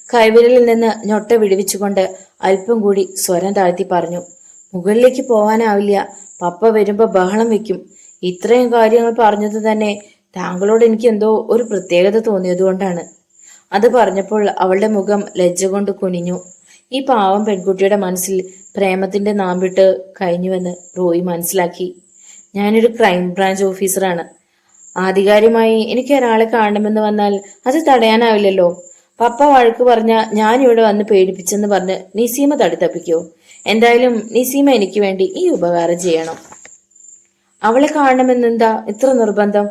കൈവിരലിൽ നിന്ന് ഞൊട്ട വിടുവിച്ചുകൊണ്ട് അല്പം കൂടി സ്വരം താഴ്ത്തി പറഞ്ഞു. മുകളിലേക്ക് പോവാനാവില്ല. പപ്പ വരുമ്പോ ബഹളം വെക്കും. ഇത്രയും കാര്യങ്ങൾ പറഞ്ഞത് തന്നെ താങ്കളോട് എനിക്ക് എന്തോ ഒരു പ്രത്യേകത തോന്നിയതുകൊണ്ടാണ്. അത് പറഞ്ഞപ്പോൾ അവളുടെ മുഖം ലജ്ജ കൊണ്ട് കുനിഞ്ഞു. ഈ പാവം പെൺകുട്ടിയുടെ മനസ്സിൽ പ്രേമത്തിന്റെ നാമ്പിട്ട് കഴിഞ്ഞുവെന്ന് റോയി മനസ്സിലാക്കി. ഞാനൊരു ക്രൈം ബ്രാഞ്ച് ഓഫീസറാണ്. ആധികാരികമായി എനിക്ക് ഒരാളെ കാണണമെന്ന് വന്നാൽ അത് തടയാനാവില്ലല്ലോ. പപ്പ വഴക്ക് പറഞ്ഞ ഞാൻ ഇവിടെ വന്ന് പേടിപ്പിച്ചെന്ന് പറഞ്ഞ് നിസീമ തടിത്തപ്പിക്കോ? എന്തായാലും നിസീമ എനിക്ക് വേണ്ടി ഈ ഉപകാരം ചെയ്യണം. അവളെ കാണണമെന്നെന്താ ഇത്ര നിർബന്ധം?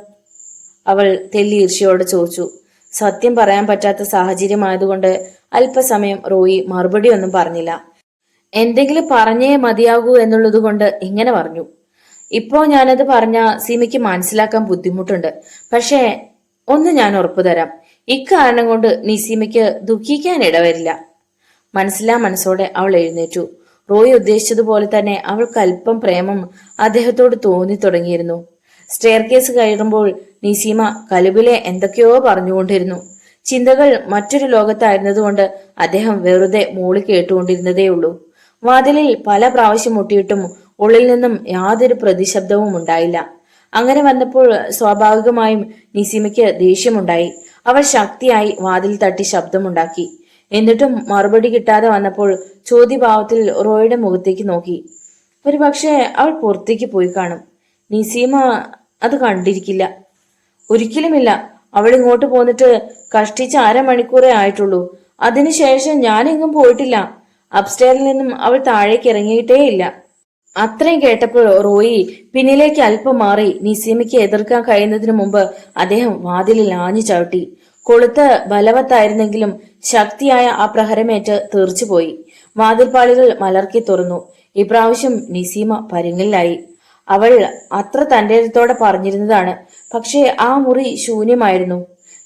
അവൾ തെല്ലി ഈർഷ്യയോടെ ചോദിച്ചു. സത്യം പറയാൻ പറ്റാത്ത സാഹചര്യമായതുകൊണ്ട് അല്പസമയം റോയി മറുപടി ഒന്നും പറഞ്ഞില്ല. എന്തെങ്കിലും പറഞ്ഞേ മതിയാകൂ എന്നുള്ളത് കൊണ്ട് ഇങ്ങനെ പറഞ്ഞു. ഇപ്പോ ഞാനത് പറഞ്ഞ സീമയ്ക്ക് മനസ്സിലാക്കാൻ ബുദ്ധിമുട്ടുണ്ട്. പക്ഷേ ഒന്ന് ഞാൻ ഉറപ്പു തരാം, ഇക്കാരണം കൊണ്ട് നിസീമയ്ക്ക് ദുഃഖിക്കാൻ ഇടവരില്ല. മനസ്സോടെ അവൾ എഴുന്നേറ്റു. റോയി ഉദ്ദേശിച്ചതുപോലെ തന്നെ അവൾക്ക് അല്പം പ്രേമം അദ്ദേഹത്തോട് തോന്നി തുടങ്ങിയിരുന്നു. സ്റ്റെയർ കേസ് കയറുമ്പോൾ നിസീമ കലുബിലെ എന്തൊക്കെയോ പറഞ്ഞുകൊണ്ടിരുന്നു. ചിന്തകൾ മറ്റൊരു ലോകത്തായിരുന്നതുകൊണ്ട് അദ്ദേഹം വെറുതെ മൂളി കേട്ടുകൊണ്ടിരുന്നതേയുള്ളൂ. വാതിലിൽ പല പ്രാവശ്യം മുട്ടിയിട്ടും ഉള്ളിൽ നിന്നും യാതൊരു പ്രതിശബ്ദവും ഉണ്ടായില്ല. അങ്ങനെ വന്നപ്പോൾ സ്വാഭാവികമായും നിസീമയ്ക്ക് ദേഷ്യമുണ്ടായി. അവൾ ശക്തിയായി വാതിൽ തട്ടി ശബ്ദമുണ്ടാക്കി. എന്നിട്ടും മറുപടി കിട്ടാതെ വന്നപ്പോൾ ചോദ്യഭാവത്തിൽ റോയുടെ മുഖത്തേക്ക് നോക്കി. ഒരു പക്ഷേ അവൾ പുറത്തേക്ക് പോയി കാണും. നിസീമ അത് കണ്ടിരിക്കില്ല. ഒരിക്കലുമില്ല. അവൾ ഇങ്ങോട്ട് പോന്നിട്ട് കഷ്ടിച്ച് 1/2 മണിക്കൂറേ ആയിട്ടുള്ളൂ. അതിനുശേഷം ഞാനെങ്ങും പോയിട്ടില്ല. അപ്സ്റ്റെയറിൽ നിന്നും അവൾ താഴേക്ക് ഇറങ്ങിയിട്ടേയില്ല. അത്രയും കേട്ടപ്പോൾ റോയി പിന്നിലേക്ക് അല്പം മാറി. നിസീമയ്ക്ക് എതിർക്കാൻ കഴിയുന്നതിന് മുമ്പ് അദ്ദേഹം വാതിലിൽ ആഞ്ഞു ചവിട്ടി. കൊളുത്ത് ബലവത്തായിരുന്നെങ്കിലും ശക്തിയായ ആ പ്രഹരമേറ്റ് തീർച്ചുപോയി. വാതിൽപ്പാളികൾ മലർക്കി തുറന്നു. ഇപ്രാവശ്യം നിസീമ പരുങ്ങലിലായി. അവൾ അത്ര തന്റേടത്തോടെ പറഞ്ഞിരുന്നതാണ്. പക്ഷേ ആ മുറി ശൂന്യമായിരുന്നു.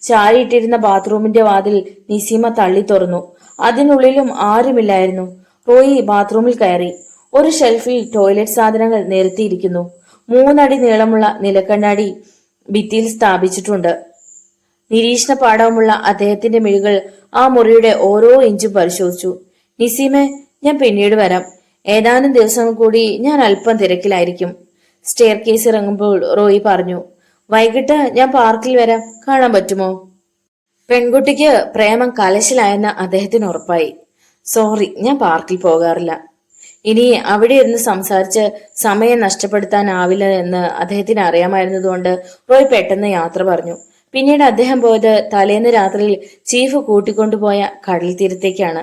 ചാരിയിട്ടിരുന്ന ബാത്റൂമിന്റെ വാതിൽ നിസീമ തള്ളി തുറന്നു. അതിനുള്ളിലും ആരുമില്ലായിരുന്നു. റോയി ബാത്റൂമിൽ കയറി. ഒരു ഷെൽഫിൽ ടോയ്ലറ്റ് സാധനങ്ങൾ നിരത്തിയിരിക്കുന്നു. 3 അടി നീളമുള്ള നിലക്കണ്ണാടി ഭിത്തിയിൽ സ്ഥാപിച്ചിട്ടുണ്ട്. നിരീക്ഷണ പാടവമുള്ള അദ്ദേഹത്തിന്റെ മിഴികൾ ആ മുറിയുടെ ഓരോ ഇഞ്ചും പരിശോധിച്ചു. നിസീമെ, ഞാൻ പിന്നീട് വരാം. ഏതാനും ദിവസങ്ങൾ കൂടി ഞാൻ അല്പം തിരക്കിലായിരിക്കും. സ്റ്റെയർ കേസ് ഇറങ്ങുമ്പോൾ റോയി പറഞ്ഞു. വൈകിട്ട് ഞാൻ പാർക്കിൽ വരാം. കാണാൻ പറ്റുമോ? പെൺകുട്ടിക്ക് പ്രേമം കലശലായെന്ന് അദ്ദേഹത്തിന് ഉറപ്പായി. സോറി, ഞാൻ പാർക്കിൽ പോകാറില്ല. ഇനി അവിടെ ഇരുന്ന് സംസാരിച്ച് സമയം നഷ്ടപ്പെടുത്താനാവില്ല എന്ന് അദ്ദേഹത്തിന് അറിയാമായിരുന്നതുകൊണ്ട് റോയ് പെട്ടെന്ന് യാത്ര പറഞ്ഞു. പിന്നീട് അദ്ദേഹം പോയത് തലേന്ന് രാത്രിയിൽ ചീഫ് കൂട്ടിക്കൊണ്ടുപോയ കടൽ തീരത്തേക്കാണ്.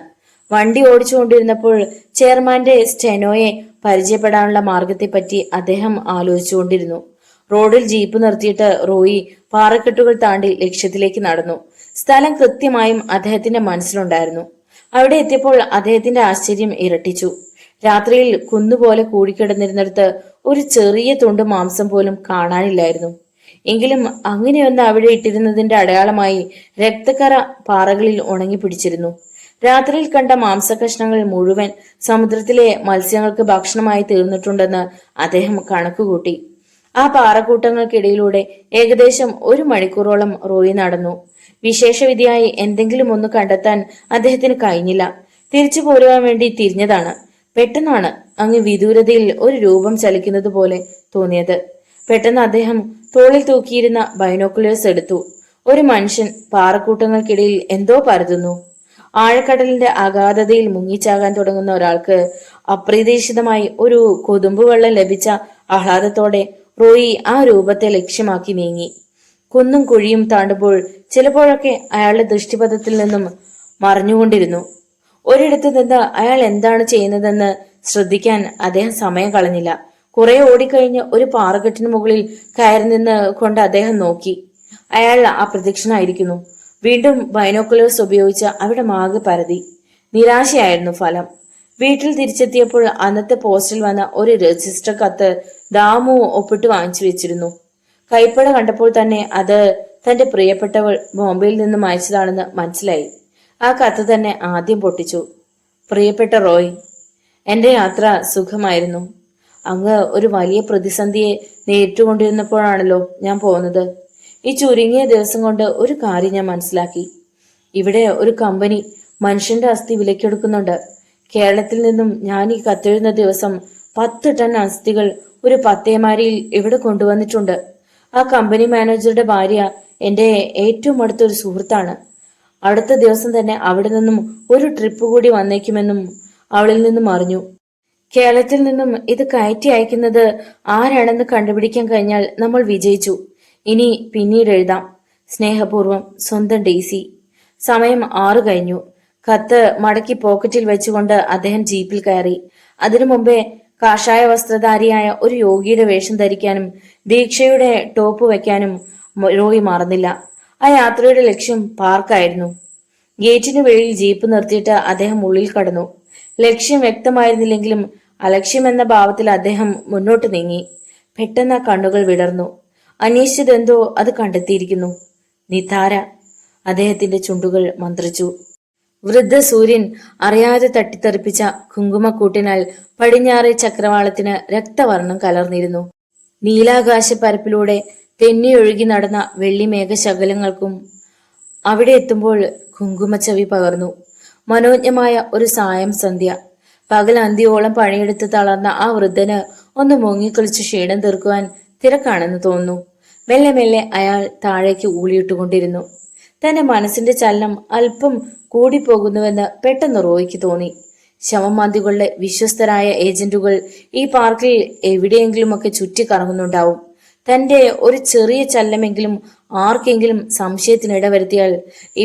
വണ്ടി ഓടിച്ചുകൊണ്ടിരുന്നപ്പോൾ ചെയർമാന്റെ സ്റ്റെനോയെ പരിചയപ്പെടാനുള്ള മാർഗത്തെപ്പറ്റി അദ്ദേഹം ആലോചിച്ചുകൊണ്ടിരുന്നു. റോഡിൽ ജീപ്പ് നിർത്തിയിട്ട് റോയി പാറക്കെട്ടുകൾ താണ്ടി ലക്ഷ്യത്തിലേക്ക് നടന്നു. സ്ഥലം കൃത്യമായും അദ്ദേഹത്തിന്റെ മനസ്സിലുണ്ടായിരുന്നു. അവിടെ എത്തിയപ്പോൾ അദ്ദേഹത്തിന്റെ ആശ്ചര്യം ഇരട്ടിച്ചു. രാത്രിയിൽ കുന്നുപോലെ കൂടിക്കിടന്നിരുന്നിടത്ത് ഒരു ചെറിയ തുണ്ട് മാംസം പോലും കാണാനില്ലായിരുന്നു. എങ്കിലും അങ്ങനെയൊന്ന് അവിടെ ഇട്ടിരുന്നതിന്റെ അടയാളമായി രക്തക്കറ പാറകളിൽ ഉണങ്ങിപ്പിടിച്ചിരുന്നു. രാത്രിയിൽ കണ്ട മാംസകഷ്ണങ്ങൾ മുഴുവൻ സമുദ്രത്തിലെ മത്സ്യങ്ങൾക്ക് ഭക്ഷണമായി തീർന്നിട്ടുണ്ടെന്ന് അദ്ദേഹം കണക്കുകൂട്ടി. ആ പാറക്കൂട്ടങ്ങൾക്കിടയിലൂടെ ഏകദേശം 1 മണിക്കൂറോളം റോയി നടന്നു. വിശേഷവിധിയായി എന്തെങ്കിലും ഒന്ന് കണ്ടെത്താൻ അദ്ദേഹത്തിന് കഴിഞ്ഞില്ല. തിരിച്ചു പോരുവാൻ വേണ്ടി തിരിഞ്ഞതാണ്. പെട്ടെന്നാണ് അങ്ങ് വിദൂരതയിൽ ഒരു രൂപം ചലിക്കുന്നത് പോലെ തോന്നിയത്. പെട്ടെന്ന് അദ്ദേഹം തോളിൽ തൂക്കിയിരുന്ന ബൈനോക്കുലേഴ്സ് എടുത്തു. ഒരു മനുഷ്യൻ പാറക്കൂട്ടങ്ങൾക്കിടയിൽ എന്തോ പരതുന്നു. ആഴക്കടലിന്റെ അഗാധതയിൽ മുങ്ങിച്ചാകാൻ തുടങ്ങുന്ന ഒരാൾക്ക് അപ്രതീക്ഷിതമായി ഒരു കൊതുമ്പുവെള്ളം ലഭിച്ച ആഹ്ലാദത്തോടെ റോയി ആ രൂപത്തെ ലക്ഷ്യമാക്കി നീങ്ങി. കുന്നും കുഴിയും താണ്ടുമ്പോൾ ചിലപ്പോഴൊക്കെ അയാളുടെ ദൃഷ്ടിപഥത്തിൽ നിന്നും മറഞ്ഞുകൊണ്ടിരുന്നു. ഒരിടത്ത് നിന്ന് അയാൾ എന്താണ് ചെയ്യുന്നതെന്ന് ശ്രദ്ധിക്കാൻ അദ്ദേഹം സമയം കളഞ്ഞില്ല. കുറെ ഓടിക്കഴിഞ്ഞ് ഒരു പാറക്കെട്ടിന് മുകളിൽ കയറി നിന്ന് കൊണ്ട് അദ്ദേഹം നോക്കി. അയാൾ അപ്രത്യക്ഷനായിരിക്കുന്നു. വീണ്ടും ബൈനോക്കുലേഴ്സ് ഉപയോഗിച്ച് അവിടെ മാകെ പരതി. നിരാശയായിരുന്നു ഫലം. വീട്ടിൽ തിരിച്ചെത്തിയപ്പോൾ അന്നത്തെ പോസ്റ്റിൽ വന്ന ഒരു രജിസ്റ്റർ കത്ത് ദാമു ഒപ്പിട്ട് വാങ്ങിച്ചു വെച്ചിരുന്നു. കൈപ്പട കണ്ടപ്പോൾ തന്നെ അത് തന്റെ പ്രിയപ്പെട്ടവൾ ബോംബെയിൽ നിന്നും അയച്ചതാണെന്ന് മനസ്സിലായി. ആ കത്ത് തന്നെ ആദ്യം പൊട്ടിച്ചു. പ്രിയപ്പെട്ട റോയ്, എന്റെ യാത്ര സുഖമായിരുന്നു. അങ്ങ് ഒരു വലിയ പ്രതിസന്ധിയെ നേരിട്ടുകൊണ്ടിരുന്നപ്പോഴാണല്ലോ ഞാൻ പോകുന്നത്. ഈ ചുരുങ്ങിയ ദിവസം കൊണ്ട് ഒരു കാര്യം ഞാൻ മനസ്സിലാക്കി. ഇവിടെ ഒരു കമ്പനി മനുഷ്യന്റെ അസ്ഥി വിലക്കെടുക്കുന്നുണ്ട്. കേരളത്തിൽ നിന്നും ഞാൻ ഈ കത്തെഴുതുന്ന ദിവസം 10 ടൺ അസ്ഥികൾ ഒരു പത്തേമാരിയിൽ ഇവിടെ കൊണ്ടുവന്നിട്ടുണ്ട്. ആ കമ്പനി മാനേജറുടെ ഭാര്യ എന്റെ ഏറ്റവും അടുത്തൊരു സുഹൃത്താണ്. അടുത്ത ദിവസം തന്നെ അവിടെ നിന്നും ഒരു ട്രിപ്പ് കൂടി വന്നേക്കുമെന്നും അവളിൽ നിന്നും അറിഞ്ഞു. കേരളത്തിൽ നിന്നും ഇത് കയറ്റി അയക്കുന്നത് ആരാണെന്ന് കണ്ടുപിടിക്കാൻ കഴിഞ്ഞാൽ നമ്മൾ വിജയിച്ചു. ഇനി പിന്നീട് എഴുതാം. സ്നേഹപൂർവം, സ്വന്തം ഡെയ്സി. സമയം 6 കഴിഞ്ഞു. കത്ത് മടക്കി പോക്കറ്റിൽ വെച്ചുകൊണ്ട് അദ്ദേഹം ജീപ്പിൽ കയറി. അതിനു മുമ്പേ കാഷായ വസ്ത്രധാരിയായ ഒരു യോഗിയുടെ വേഷം ധരിക്കാനും ദീക്ഷയുടെ ടോപ്പ് വെക്കാനും റോയി മറന്നില്ല. ആ യാത്രയുടെ ലക്ഷ്യം പാർക്കായിരുന്നു. ഗേറ്റിന് വെളിയിൽ ജീപ്പ് നിർത്തിയിട്ട് അദ്ദേഹം ഉള്ളിൽ കടന്നു. ലക്ഷ്യം വ്യക്തമായിരുന്നില്ലെങ്കിലും അലക്ഷ്യം എന്ന ഭാവത്തിൽ അദ്ദേഹം മുന്നോട്ട് നീങ്ങി. പെട്ടെന്ന് ആ കണ്ണുകൾ വിടർന്നു. അന്വേഷിച്ചതെന്തോ അത് കണ്ടെത്തിയിരിക്കുന്നു. നിതാര. അദ്ദേഹത്തിന്റെ ചുണ്ടുകൾ മന്ത്രിച്ചു. വൃദ്ധ സൂര്യൻ അറിയാതെ തട്ടിത്തെറിപ്പിച്ച കുങ്കുമക്കൂട്ടിനാൽ പടിഞ്ഞാറേ ചക്രവാളത്തിന് രക്തവർണം കലർന്നിരുന്നു. നീലാകാശ പരപ്പിലൂടെ തെന്നിയൊഴുകി നടന്ന വെള്ളിമേഘശകലങ്ങൾക്കും അവിടെ എത്തുമ്പോൾ കുങ്കുമച്ചവി പകർന്നു. മനോജ്ഞമായ ഒരു സായം സന്ധ്യ. പകൽ അന്തിയോളം പണിയെടുത്ത് തളർന്ന ആ വൃദ്ധന് ഒന്ന് മുങ്ങിക്കുളിച്ച് ക്ഷീണം തീർക്കുവാൻ തിരക്കാണെന്ന് തോന്നുന്നു. മെല്ലെ മെല്ലെ അയാൾ താഴേക്ക് ഊളിയിട്ടുകൊണ്ടിരുന്നു. തന്റെ മനസ്സിന്റെ ചലനം അല്പം കൂടിപ്പോകുന്നുവെന്ന് പെട്ടെന്ന് റോയ്ക്ക് തോന്നി. ശവമാന്തികളുടെ വിശ്വസ്തരായ ഏജന്റുകൾ ഈ പാർക്കിൽ എവിടെയെങ്കിലുമൊക്കെ ചുറ്റിക്കറങ്ങുന്നുണ്ടാവും. തന്റെ ഒരു ചെറിയ ചലനമെങ്കിലും ആർക്കെങ്കിലും സംശയത്തിനിട വരുത്തിയാൽ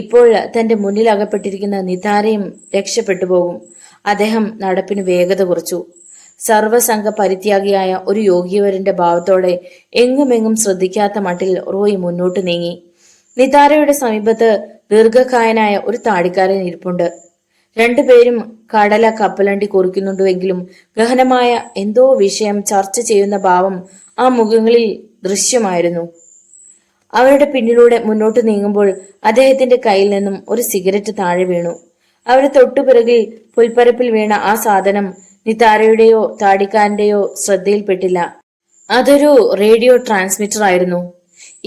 ഇപ്പോൾ തന്റെ മുന്നിൽ അകപ്പെട്ടിരിക്കുന്ന നിതാരയും രക്ഷപ്പെട്ടു പോകും. അദ്ദേഹം നടപ്പിന് വേഗത കുറച്ചു. സർവസംഘ പരിത്യാഗിയായ ഒരു യോഗിയവരന്റെ ഭാവത്തോടെ എങ്ങുമെങ്ങും ശ്രദ്ധിക്കാത്ത മട്ടിൽ റോയ് മുന്നോട്ട് നീങ്ങി. നിതാരയുടെ സമീപത്ത് ദീർഘകായനായ ഒരു താടിക്കാരൻ ഇരിപ്പുണ്ട്. രണ്ടുപേരും കടല കപ്പലണ്ടി കുറിക്കുന്നുണ്ടുവെങ്കിലും ഗഹനമായ എന്തോ വിഷയം ചർച്ച ചെയ്യുന്ന ഭാവം ആ മുഖങ്ങളിൽ ദൃശ്യമായിരുന്നു. അവരുടെ പിന്നിലൂടെ മുന്നോട്ട് നീങ്ങുമ്പോൾ അദ്ദേഹത്തിന്റെ കയ്യിൽ നിന്നും ഒരു സിഗരറ്റ് താഴെ വീണു. അവരുടെ തൊട്ടുപിറകിൽ പുൽപ്പരപ്പിൽ വീണ ആ സാധനം നിതാരയുടെയോ താടിക്കാരന്റെയോ ശ്രദ്ധയിൽപ്പെട്ടില്ല. അതൊരു റേഡിയോ ട്രാൻസ്മിറ്റർ ആയിരുന്നു.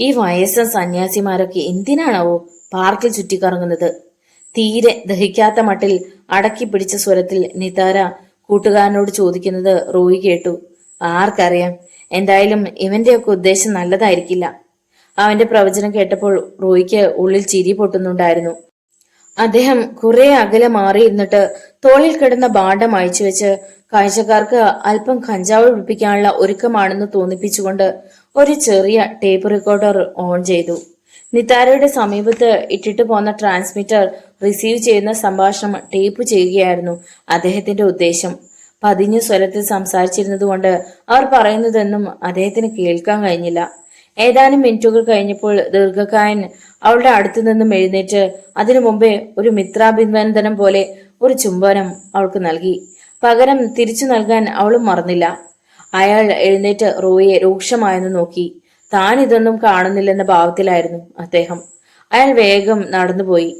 ഈ വയസ്സൻ സന്യാസിമാരൊക്കെ എന്തിനാണാവോ പാർക്കിൽ ചുറ്റിക്കറങ്ങുന്നത്? തീരെ ദഹിക്കാത്ത മട്ടിൽ അടക്കി പിടിച്ച സ്വരത്തിൽ നിതാര കൂട്ടുകാരനോട് ചോദിക്കുന്നത് റോയി കേട്ടു. ആർക്കറിയാം, എന്തായാലും ഇവന്റെയൊക്കെ ഉദ്ദേശം നല്ലതായിരിക്കില്ല. അവന്റെ പ്രവചനം കേട്ടപ്പോൾ റോയിക്ക് ഉള്ളിൽ ചിരി പൊട്ടുന്നുണ്ടായിരുന്നു. അദ്ദേഹം കുറെ അകലെ മാറിയിരുന്നിട്ട് തോളിൽ കിടന്ന ഭാണ്ഡം അയച്ചു വെച്ച് കാഴ്ചക്കാർക്ക് അല്പം കഞ്ചാവ് പിടിപ്പിക്കാനുള്ള ഒരുക്കമാണെന്ന് തോന്നിപ്പിച്ചുകൊണ്ട് ഒരു ചെറിയ ടേപ്പ് റെക്കോർഡർ ഓൺ ചെയ്തു. നിതാരയുടെ സമീപത്ത് ഇട്ടിട്ട് പോന്ന ട്രാൻസ്മിറ്റർ റിസീവ് ചെയ്യുന്ന സംഭാഷണം ടേപ്പ് ചെയ്യുകയായിരുന്നു അദ്ദേഹത്തിന്റെ ഉദ്ദേശം. പതിഞ്ഞ സ്വരത്തിൽ സംസാരിച്ചിരുന്നതുകൊണ്ട് അവർ പറയുന്നതെന്നും അദ്ദേഹത്തിന് കേൾക്കാൻ കഴിഞ്ഞില്ല. ഏതാനും മിനിറ്റുകൾ കഴിഞ്ഞപ്പോൾ ദീർഘകായൻ അവളുടെ അടുത്തു നിന്നും എഴുന്നേറ്റ് അതിനു മുമ്പേ ഒരു മിത്രാഭിനന്ദനം പോലെ ഒരു ചുംബനം അവൾക്ക് നൽകി. പകരം തിരിച്ചു നൽകാൻ അവളും മറന്നില്ല. അയാൾ എഴുന്നേറ്റ് റോയിയെ രൂക്ഷമായെന്ന് നോക്കി. താൻ ഇതൊന്നും കാണുന്നില്ലെന്ന ഭാവത്തിലായിരുന്നു അദ്ദേഹം. അയാൾ വേഗം നടന്നുപോയി.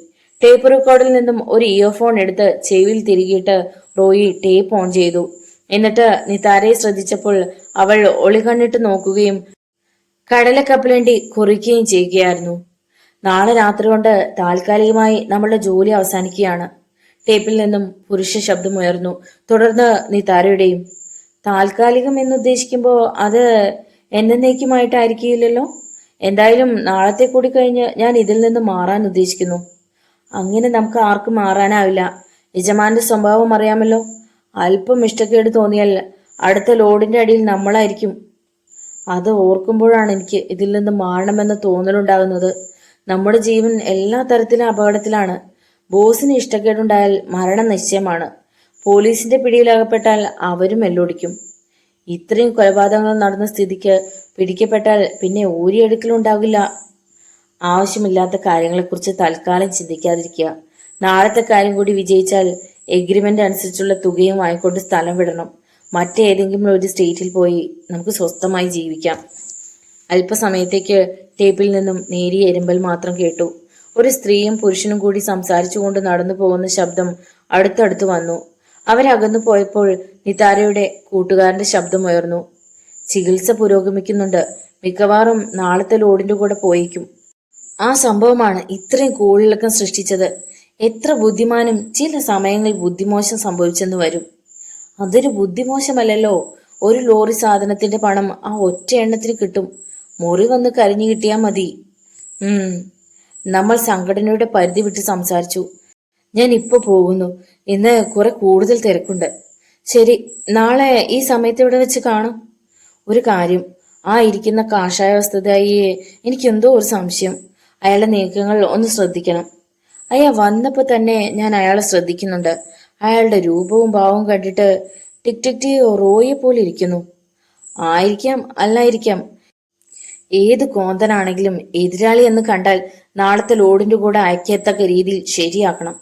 ടേപ്പ് റെക്കോർഡിൽ നിന്നും ഒരു ഇയർഫോൺ എടുത്ത് ചെവിയിൽ തിരികിയിട്ട് റോയി ടേപ്പ് ഓൺ ചെയ്തു. എന്നിട്ട് നിതാരയെ ശ്രദ്ധിച്ചപ്പോൾ അവൾ ഒളികണ്ണിട്ട് നോക്കുകയും കടലക്കപ്പലണ്ടി കുറിക്കുകയും ചെയ്യുകയായിരുന്നു. നാളെ രാത്രി കൊണ്ട് താൽക്കാലികമായി നമ്മളുടെ ജോലി അവസാനിക്കുകയാണ്. ടേപ്പിൽ നിന്നും പുരുഷ ശബ്ദമുയർന്നു. തുടർന്ന് നിതാരയുടെയും. താൽക്കാലികം എന്നുദ്ദേശിക്കുമ്പോ അത് എന്നേക്കുമായിട്ടായിരിക്കില്ലല്ലോ. എന്തായാലും നാളത്തെ കൂടി കഴിഞ്ഞ് ഞാൻ ഇതിൽ നിന്ന് മാറാൻ ഉദ്ദേശിക്കുന്നു. അങ്ങനെ നമുക്ക് ആർക്കും മാറാനാവില്ല. യജമാന്റെ സ്വഭാവം അറിയാമല്ലോ. അല്പം ഇഷ്ടക്കേട് തോന്നിയാൽ അടുത്ത ലോഡിന്റെ അടിയിൽ നമ്മളായിരിക്കും. അത് ഓർക്കുമ്പോഴാണ് എനിക്ക് ഇതിൽ നിന്ന് മാറണമെന്ന് തോന്നലുണ്ടാകുന്നത്. നമ്മുടെ ജീവൻ എല്ലാ തരത്തിലും അപകടത്തിലാണ്. ബോസിന് ഇഷ്ടക്കേടുണ്ടായാൽ മരണം നിശ്ചയമാണ്. പോലീസിന്റെ പിടിയിലകപ്പെട്ടാൽ അവരും എല്ലൊടിക്കും. ഇത്രയും കൊലപാതകങ്ങൾ നടന്ന സ്ഥിതിക്ക് പിടിക്കപ്പെട്ടാൽ പിന്നെ ഊരിയെടുക്കലുണ്ടാകില്ല. ആവശ്യമില്ലാത്ത കാര്യങ്ങളെക്കുറിച്ച് തൽക്കാലം ചിന്തിക്കാതിരിക്കുക. നാളത്തെ കാര്യം കൂടി വിജയിച്ചാൽ എഗ്രിമെന്റ് അനുസരിച്ചുള്ള തുകയും വാങ്ങിക്കൊണ്ട് സ്ഥലം വിടണം. മറ്റേതെങ്കിലും ഒരു സ്റ്റേറ്റിൽ പോയി നമുക്ക് സ്വസ്ഥമായി ജീവിക്കാം. അല്പസമയത്തേക്ക് ടേപ്പിൽ നിന്നും നേരിയ എരുമ്പൽ മാത്രം കേട്ടു. ഒരു സ്ത്രീയും പുരുഷനും കൂടി സംസാരിച്ചുകൊണ്ട് നടന്നു പോകുന്ന ശബ്ദം അടുത്തടുത്ത് വന്നു. അവരകന്നു പോയപ്പോൾ നിതാരയുടെ കൂട്ടുകാരന്റെ ശബ്ദമുയർന്നു. ചികിത്സ പുരോഗമിക്കുന്നുണ്ട്. മിക്കവാറും നാളത്തെ ലോഡിന്റെ കൂടെ പോയേക്കും. ആ സംഭവമാണ് ഇത്രയും കൂളിളക്കം സൃഷ്ടിച്ചത്. എത്ര ബുദ്ധിമാനും ചില സമയങ്ങളിൽ ബുദ്ധിമോശം സംഭവിച്ചെന്ന് വരും. അതൊരു ബുദ്ധിമോശമല്ലല്ലോ. ഒരു ലോറി സാധനത്തിന്റെ പണം ആ ഒറ്റ എണ്ണത്തിന് കിട്ടും. മുറി വന്ന് കരിഞ്ഞു കിട്ടിയാൽ മതി. നമ്മൾ സംഘടനയുടെ പരിധി വിട്ട് സംസാരിച്ചു. ഞാൻ ഇപ്പൊ പോകുന്നു. ഇന്ന് കുറെ കൂടുതൽ തിരക്കുണ്ട്. ശരി, നാളെ ഈ സമയത്ത് ഇവിടെ വെച്ച് കാണും. ഒരു കാര്യം, ആ ഇരിക്കുന്ന കാഷായ വസ്തുതായി എനിക്കെന്തോ ഒരു സംശയം. അയാളുടെ നീക്കങ്ങൾ ഒന്ന് ശ്രദ്ധിക്കണം. അയാൾ വന്നപ്പോ തന്നെ ഞാൻ അയാളെ ശ്രദ്ധിക്കുന്നുണ്ട്. അയാളുടെ രൂപവും ഭാവവും കണ്ടിട്ട് ടിക്ടിക്ടി റോയെ പോലെ ഇരിക്കുന്നു. ആയിരിക്കാം, അല്ലായിരിക്കാം. ഏത് കോന്തനാണെങ്കിലും എതിരാളി എന്ന് കണ്ടാൽ നാളത്തെ ലോഡിന്റെ കൂടെ അയക്കത്തക്ക രീതിയിൽ ശരിയാക്കണം.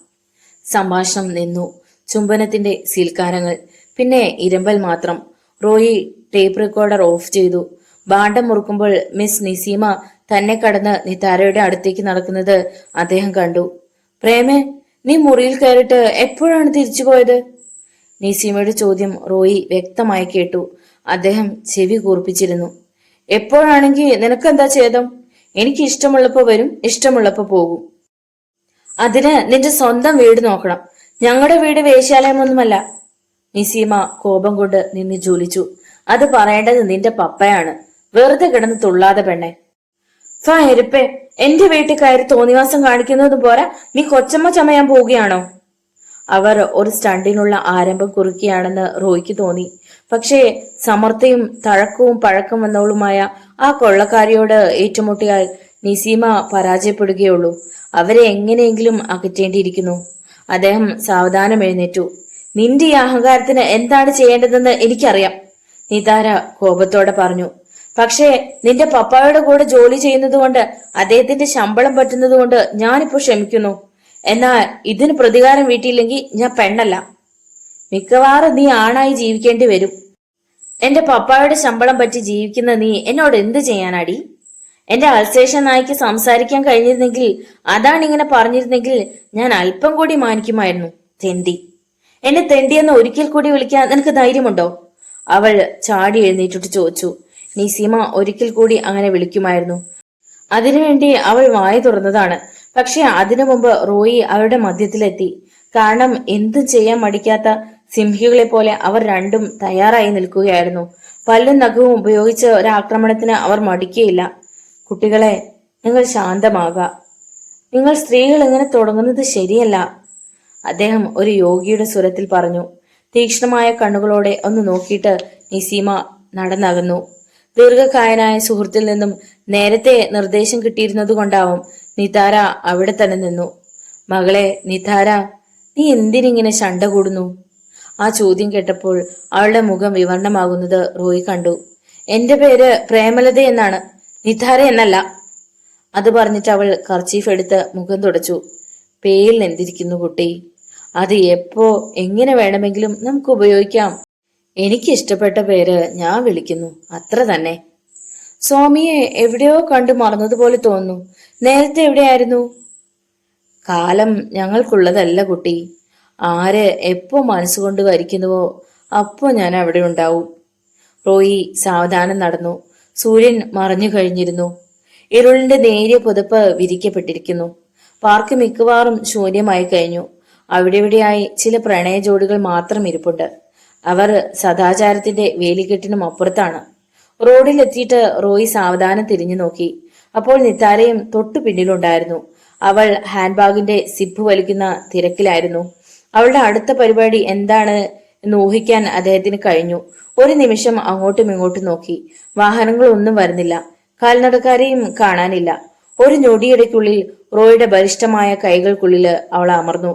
സംഭാഷണം നിന്നു. ചുംബനത്തിന്റെ സീൽക്കാരങ്ങൾ, പിന്നെ ഇരമ്പൽ മാത്രം. റോയി ടേപ്പ് റെക്കോർഡർ ഓഫ് ചെയ്തു. ഭാണ്ഡം മുറുക്കുമ്പോൾ മിസ് നിസീമ തന്നെ കടന്ന് നിതാരയുടെ അടുത്തേക്ക് നടക്കുന്നത് അദ്ദേഹം കണ്ടു. പ്രേമേ, നീ മുറിയിൽ കയറിയിട്ട് എപ്പോഴാണ് തിരിച്ചു പോയത്? നിസീമയുടെ ചോദ്യം റോയി വ്യക്തമായി കേട്ടു. അദ്ദേഹം ചെവി കൂർപ്പിച്ചിരുന്നു. എപ്പോഴാണെങ്കിൽ നിനക്കെന്താ ഛേദം? എനിക്ക് ഇഷ്ടമുള്ളപ്പോ വരും, ഇഷ്ടമുള്ളപ്പോ പോകും. അതിന് നിന്റെ സ്വന്തം വീട് നോക്കണം. ഞങ്ങളുടെ വീട് വേശ്യാലയമൊന്നുമല്ല. നിസീമ കോപം കൊണ്ട് നിന്ന് ജോലിച്ചു. അത് പറയേണ്ടത് നിന്റെ പപ്പയാണ്. വെറുതെ കിടന്ന് തുള്ളാതെ പെണ്ണെ. ഫയരിപ്പേ, എന്റെ വീട്ടിൽ കയറി തോന്നിവാസം കാണിക്കുന്നത് പോരാ നീ കൊച്ചമ്മ ചമയാൻ പോവുകയാണോ? അവർ ഒരു സ്റ്റണ്ടിനുള്ള ആരംഭം കുറിക്കുകയാണെന്ന് റോയ്ക്ക് തോന്നി. പക്ഷേ സമർത്ഥയും തഴക്കവും പഴക്കം വന്നവളുമായ ആ കൊള്ളക്കാരിയോട് ഏറ്റുമുട്ടിയാൽ നിസീമ പരാജയപ്പെടുകയുള്ളൂ. അവരെ എങ്ങനെയെങ്കിലും അകറ്റേണ്ടിയിരിക്കുന്നു. അദ്ദേഹം സാവധാനം എഴുന്നേറ്റു. നിന്റെ ഈ അഹങ്കാരത്തിന് എന്താണ് ചെയ്യേണ്ടതെന്ന് എനിക്കറിയാം, നിതാര കോപത്തോടെ പറഞ്ഞു. പക്ഷേ നിന്റെ പപ്പായുടെ കൂടെ ജോലി ചെയ്യുന്നത് കൊണ്ട് അദ്ദേഹത്തിന്റെ ശമ്പളം പറ്റുന്നത് കൊണ്ട് ഞാനിപ്പോ ക്ഷമിക്കുന്നു. എന്നാൽ ഇതിന് പ്രതികാരം വീട്ടിയില്ലെങ്കിൽ ഞാൻ പെണ്ണല്ല. മിക്കവാറും നീ ആണായി ജീവിക്കേണ്ടി വരും. എന്റെ പപ്പായുടെ ശമ്പളം പറ്റി ജീവിക്കുന്ന നീ എന്നോട് എന്ത് ചെയ്യാനാടി? എന്റെ അൽസേഷൻ നായിക്ക് സംസാരിക്കാൻ കഴിഞ്ഞിരുന്നെങ്കിൽ, അതാണ് ഇങ്ങനെ പറഞ്ഞിരുന്നെങ്കിൽ ഞാൻ അല്പം കൂടി മാനിക്കുമായിരുന്നു. തെണ്ടി. എന്നെ തെണ്ടിയെന്ന് ഒരിക്കൽ കൂടി വിളിക്കാൻ നിനക്ക് ധൈര്യമുണ്ടോ? അവൾ ചാടി എഴുന്നേറ്റിട്ട് ചോദിച്ചു. നിസീമ ഒരിക്കൽ കൂടി അങ്ങനെ വിളിക്കുമായിരുന്നു. അതിനുവേണ്ടി അവൾ വായ തുറന്നതാണ്. പക്ഷെ അതിനു മുമ്പ് റോയി അവരുടെ മധ്യത്തിലെത്തി. കാരണം എന്തും ചെയ്യാൻ മടിക്കാത്ത സിംഹികളെ പോലെ അവർ രണ്ടും തയ്യാറായി നിൽക്കുകയായിരുന്നു. പല്ലും നഖവും ഉപയോഗിച്ച് ഒരാക്രമണത്തിന് അവർ മടിക്കുകയില്ല. കുട്ടികളെ, നിങ്ങൾ ശാന്തമാക. നിങ്ങൾ സ്ത്രീകൾ ഇങ്ങനെ തുടങ്ങുന്നത് ശരിയല്ല, അദ്ദേഹം ഒരു യോഗിയുടെ സ്വരത്തിൽ പറഞ്ഞു. തീക്ഷ്ണമായ കണ്ണുകളോടെ ഒന്ന് നോക്കിയിട്ട് നിസീമ നടന്നകന്നു. ദീർഘകായനായ സുഹൃത്തിൽ നിന്നും നേരത്തെ നിർദ്ദേശം കിട്ടിയിരുന്നത് കൊണ്ടാവും നിതാര അവിടെ തന്നെ നിന്നു. മകളെ നിതാര, നീ എന്തിനിങ്ങനെ ശണ്ട കൂടുന്നു? ആ ചോദ്യം കേട്ടപ്പോൾ അവളുടെ മുഖം വിവർണമാകുന്നത് റോയി കണ്ടു. എന്റെ പേര് പ്രേമലത എന്നാണ്, നിതാര എന്നല്ല. അത് പറഞ്ഞിട്ട് അവൾ കർച്ചീഫ് എടുത്ത് മുഖം തുടച്ചു. പേരിൽ എന്തിരിക്കുന്നു കുട്ടി, അത് എപ്പോ എങ്ങനെ വേണമെങ്കിലും നമുക്ക് ഉപയോഗിക്കാം. എനിക്ക് ഇഷ്ടപ്പെട്ട പേര് ഞാൻ വിളിക്കുന്നു, അത്ര തന്നെ. സ്വാമിയെ എവിടെയോ കണ്ടു മറന്നതുപോലെ തോന്നുന്നു. നേരത്തെ എവിടെയായിരുന്നു? കാലം ഞങ്ങൾക്കുള്ളതല്ല കുട്ടി. ആര് എപ്പോ മനസ്സുകൊണ്ട് വരിക്കുന്നുവോ അപ്പോ ഞാൻ അവിടെ ഉണ്ടാവും. റോയി സാവധാനം നടന്നു. സൂര്യൻ മറഞ്ഞു കഴിഞ്ഞിരുന്നു. ഇരുളിന്റെ നേരിയ പുതപ്പ് വിരിക്കപ്പെട്ടിരിക്കുന്നു. പാർക്ക് മിക്കവാറും ശൂന്യമായി കഴിഞ്ഞു. അവിടെവിടെയായി ചില പ്രണയ ജോഡികൾ മാത്രം ഇരിപ്പുണ്ട്. അവർ സദാചാരത്തിന്റെ വേലികെട്ടിനും അപ്പുറത്താണ്. റോഡിലെത്തിയിട്ട് റോയി സാവധാനം തിരിഞ്ഞു നോക്കി. അപ്പോൾ നിത്താരയും തൊട്ടു പിന്നിലുണ്ടായിരുന്നു. അവൾ ഹാൻഡ് ബാഗിന്റെ സിപ്പ് വലിക്കുന്ന തിരക്കിലായിരുന്നു. അവളുടെ അടുത്ത പരിപാടി എന്താണ് എന്ന് ഊഹിക്കാൻ അദ്ദേഹത്തിന് കഴിഞ്ഞു. ഒരു നിമിഷം അങ്ങോട്ടും ഇങ്ങോട്ടും നോക്കി. വാഹനങ്ങളൊന്നും വരുന്നില്ല. കാൽനടക്കാരെയും കാണാനില്ല. ഒരു ഞൊടിയിടയ്ക്കുള്ളിൽ റോയുടെ ബലിഷ്ഠമായ കൈകൾക്കുള്ളിൽ അവൾ അമർന്നു.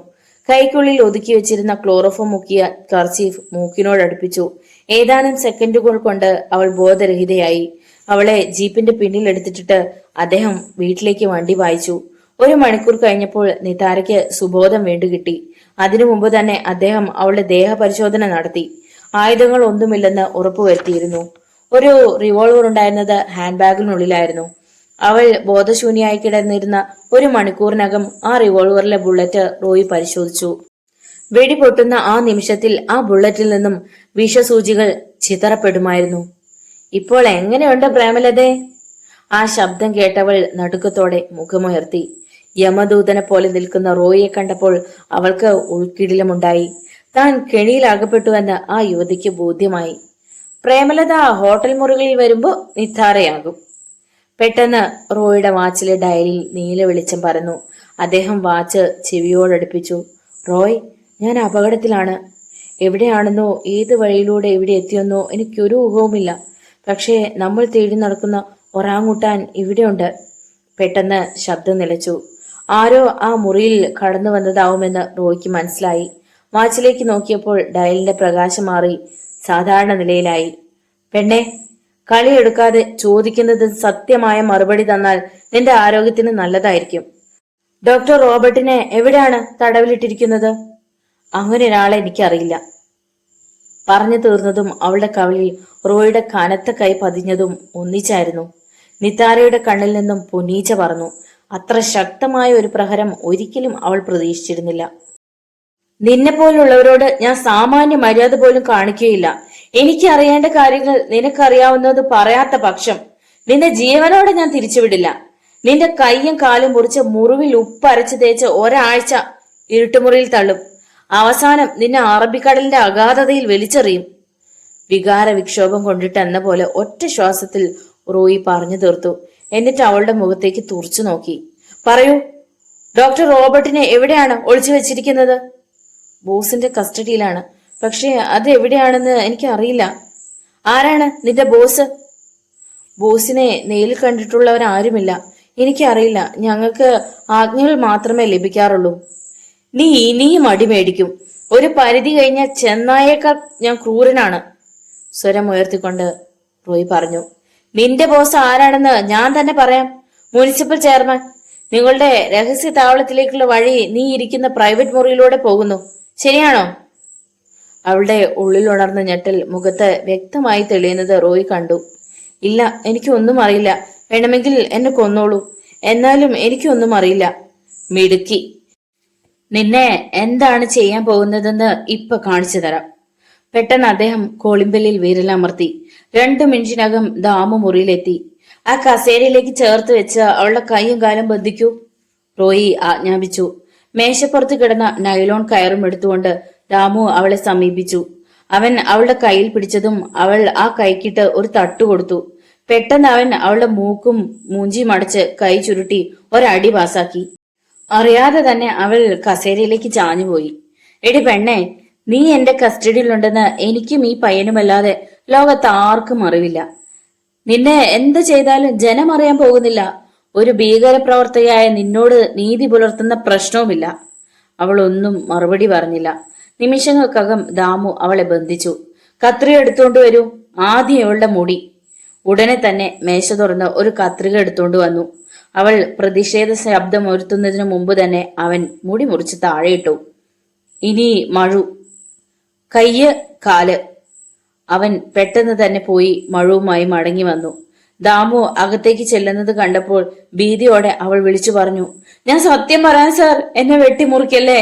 കൈക്കുള്ളിൽ ഒതുക്കി വെച്ചിരുന്ന ക്ലോറോഫോം മുക്കിയ കർച്ചീഫ് മൂക്കിനോടടുപ്പിച്ചു. ഏതാനും സെക്കൻഡുകൾ കൊണ്ട് അവൾ ബോധരഹിതയായി. അവളെ ജീപ്പിന്റെ പിന്നിലെടുത്തിട്ടിട്ട് അദ്ദേഹം വീട്ടിലേക്ക് വണ്ടി വായിച്ചു. 1 മണിക്കൂർ കഴിഞ്ഞപ്പോൾ നിതാരയ്ക്ക് സുബോധം വീണ്ടു കിട്ടി. അതിനു മുമ്പ് തന്നെ അദ്ദേഹം അവളുടെ ദേഹപരിശോധന നടത്തി. ആയുധങ്ങൾ ഒന്നുമില്ലെന്ന് ഉറപ്പുവരുത്തിയിരുന്നു. ഒരു റിവോൾവർ ഉണ്ടായിരുന്നത് ഹാൻഡ് ബാഗിനുള്ളിലായിരുന്നു. അവൾ ബോധശൂന്യായി കിടന്നിരുന്ന 1 മണിക്കൂറിനകം ആ റിവോൾവറിലെ ബുള്ളറ്റ് റോയി പരിശോധിച്ചു. വെടിപൊട്ടുന്ന ആ നിമിഷത്തിൽ ആ ബുള്ളറ്റിൽ നിന്നും വിഷസൂചികൾ ചിതറപ്പെടുമായിരുന്നു. ഇപ്പോൾ എങ്ങനെയുണ്ട് പ്രേമലതേ? ആ ശബ്ദം കേട്ടവൾ നടുക്കത്തോടെ മുഖമുയർത്തി. യമദൂതനെ പോലെ നിൽക്കുന്ന റോയിയെ കണ്ടപ്പോൾ അവൾക്ക് ഉൾക്കിടിലമുണ്ടായി. താൻ കെണിയിലാകപ്പെട്ടുവെന്ന് ആ യുവതിക്ക് ബോധ്യമായി. പ്രേമലത ഹോട്ടൽ മുറികളിൽ വരുമ്പോ നിത്താരയാകും. പെട്ടെന്ന് റോയിയുടെ വാച്ചിലെ ഡയലിൽ നീല വെളിച്ചം പരന്നു. അദ്ദേഹം വാച്ച് ചെവിയോടടുപ്പിച്ചു. റോയ്, ഞാൻ അപകടത്തിലാണ്. എവിടെയാണെന്നോ ഏത് വഴിയിലൂടെ എവിടെ എത്തിയെന്നോ എനിക്കൊരു ഊഹവുമില്ല. പക്ഷേ നമ്മൾ തേടി നടക്കുന്ന ഒറാങ്ങുട്ടാൻ ഇവിടെയുണ്ട്. പെട്ടെന്ന് ശബ്ദം നിലച്ചു. ആരോ ആ മുറിയിൽ കടന്നു വന്നതാവുമെന്ന് റോയ്ക്ക് മനസ്സിലായി. വാച്ചിലേക്ക് നോക്കിയപ്പോൾ ഡയലിന്റെ പ്രകാശം മാറി സാധാരണ നിലയിലായി. പെണ്ണെ, കളിയെടുക്കാതെ ചോദിക്കുന്നത് സത്യമായ മറുപടി തന്നാൽ നിന്റെ ആരോഗ്യത്തിന് നല്ലതായിരിക്കും. ഡോക്ടർ റോബർട്ടിനെ എവിടെയാണ് തടവിലിട്ടിരിക്കുന്നത്? അങ്ങനെ ഒരാളെ എനിക്കറിയില്ല. പറഞ്ഞു തീർന്നതും അവളുടെ കവിളിൽ റോയുടെ കനത്ത കൈ പതിഞ്ഞതും ഒന്നിച്ചായിരുന്നു. നിതാരയുടെ കണ്ണിൽ നിന്നും പൊന്നീച്ച പറന്നു. അത്ര ശക്തമായ ഒരു പ്രഹരം ഒരിക്കലും അവൾ പ്രതീക്ഷിച്ചിരുന്നില്ല. നിന്നെ പോലുള്ളവരോട് ഞാൻ സാമാന്യ മര്യാദ പോലും കാണിക്കുകയില്ല. എനിക്ക് അറിയേണ്ട കാര്യങ്ങൾ നിനക്കറിയാവുന്നത് പറയാത്ത പക്ഷം നിന്റെ ജീവനോടെ ഞാൻ തിരിച്ചുവിടില്ല. നിന്റെ കൈയും കാലും മുറിച്ച് മുറിവിൽ ഉപ്പരച്ച് തേച്ച് ഒരാഴ്ച ഇരുട്ടുമുറിയിൽ തള്ളും. അവസാനം നിന്നെ അറബിക്കടലിന്റെ അഗാധതയിൽ വലിച്ചെറിയും. വികാര വിക്ഷോഭം കൊണ്ടിട്ട് എന്ന പോലെ ഒറ്റ ശ്വാസത്തിൽ റോയി പറഞ്ഞു തീർത്തു. എന്നിട്ട് അവളുടെ മുഖത്തേക്ക് തുറച്ചു നോക്കി. പറയൂ, ഡോക്ടർ റോബർട്ടിനെ എവിടെയാണ് ഒളിച്ചു വെച്ചിരിക്കുന്നത്? ബോസിന്റെ കസ്റ്റഡിയിലാണ്. പക്ഷേ അത് എവിടെയാണെന്ന് എനിക്ക് അറിയില്ല. ആരാണ് നിന്റെ ബോസ്? ബോസിനെ നേരിൽ കണ്ടിട്ടുള്ളവരാരുമില്ല. എനിക്കറിയില്ല. ഞങ്ങൾക്ക് ആജ്ഞകൾ മാത്രമേ ലഭിക്കാറുള്ളൂ. നീ ഇനിയും അടിമേടിക്കും. ഒരു പരിധി കഴിഞ്ഞ ചെന്നായേക്കാൾ ഞാൻ ക്രൂരനാണ്. സ്വരം ഉയർത്തിക്കൊണ്ട് റോയ് പറഞ്ഞു. നിന്റെ ബോസ് ആരാണെന്ന് ഞാൻ തന്നെ പറയാം. Municipal chairman. നിങ്ങളുടെ രഹസ്യ താവളത്തിലേക്കുള്ള വഴി നീ ഇരിക്കുന്ന പ്രൈവറ്റ് മുറിയിലൂടെ പോകുന്നു. ശരിയാണോ? അവളുടെ ഉള്ളിലുണർന്ന ഞെട്ടൽ മുഖത്ത് വ്യക്തമായി തെളിയുന്നത് റോയ് കണ്ടു. ഇല്ല, എനിക്കൊന്നും അറിയില്ല. വേണമെങ്കിൽ എന്നെ കൊന്നോളൂ. എന്നാലും എനിക്കൊന്നും അറിയില്ല. മിടുക്കി. നിന്നെ എന്താണ് ചെയ്യാൻ പോകുന്നതെന്ന് ഇപ്പൊ കാണിച്ചു തരാം. പെട്ടെന്ന് അദ്ദേഹം കോളിമ്പലിൽ വിരലമർത്തി. 2 മിനിറ്റിനകം ദാമു മുറിയിലെത്തി. ആ കസേരയിലേക്ക് ചേർത്ത് വെച്ച് അവളുടെ കൈയും കാലും ബന്ധിക്കൂ, റോയി ആജ്ഞാപിച്ചു. മേശപ്പുറത്ത് കിടന്ന നൈലോൺ കയറും എടുത്തുകൊണ്ട് ദാമു അവളെ സമീപിച്ചു. അവൻ അവളുടെ കയ്യിൽ പിടിച്ചതും അവൾ ആ കൈക്കിട്ട് ഒരു തട്ടു കൊടുത്തു. പെട്ടെന്ന് അവൻ അവളുടെ മൂക്കും മൂഞ്ചിയും അടച്ച് കൈ ചുരുട്ടി ഒരടി പാസാക്കി. അറിയാതെ തന്നെ അവൾ കസേരയിലേക്ക് ചാഞ്ഞുപോയി. എടി പെണ്ണെ, നീ എന്റെ കസ്റ്റഡിയിലുണ്ടെന്ന് എനിക്കും ഈ പയ്യനുമല്ലാതെ ലോകത്ത് ആർക്കും അറിവില്ല. നിന്നെ എന്ത് ചെയ്താലും ജനം അറിയാൻ പോകുന്നില്ല. ഒരു ഭീകരപ്രവർത്തകയായ നിന്നോട് നീതി പുലർത്തുന്ന പ്രശ്നവുമില്ല. അവൾ ഒന്നും മറുപടി പറഞ്ഞില്ല. നിമിഷങ്ങൾക്കകം ദാമു അവളെ ബന്ധിച്ചു. കത്രിക എടുത്തുകൊണ്ട് വരൂ. ആദ്യം ഇവളുടെ മുടി. ഉടനെ തന്നെ മേശ തുറന്ന് ഒരു കത്രിക എടുത്തുകൊണ്ട് വന്നു. അവൾ പ്രതിഷേധ ശബ്ദം ഉയർത്തുന്നതിനു മുമ്പ് തന്നെ അവൻ മുടി മുറിച്ച് താഴെയിട്ടു. ഇനി മഴു. കയ്യ്, കാല്. അവൻ പെട്ടെന്ന് തന്നെ പോയി മഴുവുമായി മടങ്ങി വന്നു. ദാമു അകത്തേക്ക് ചെല്ലുന്നത് കണ്ടപ്പോൾ ഭീതിയോടെ അവൾ വിളിച്ചു പറഞ്ഞു, ഞാൻ സത്യം പറയാൻ സാർ, എന്നെ വെട്ടിമുറിക്കല്ലേ.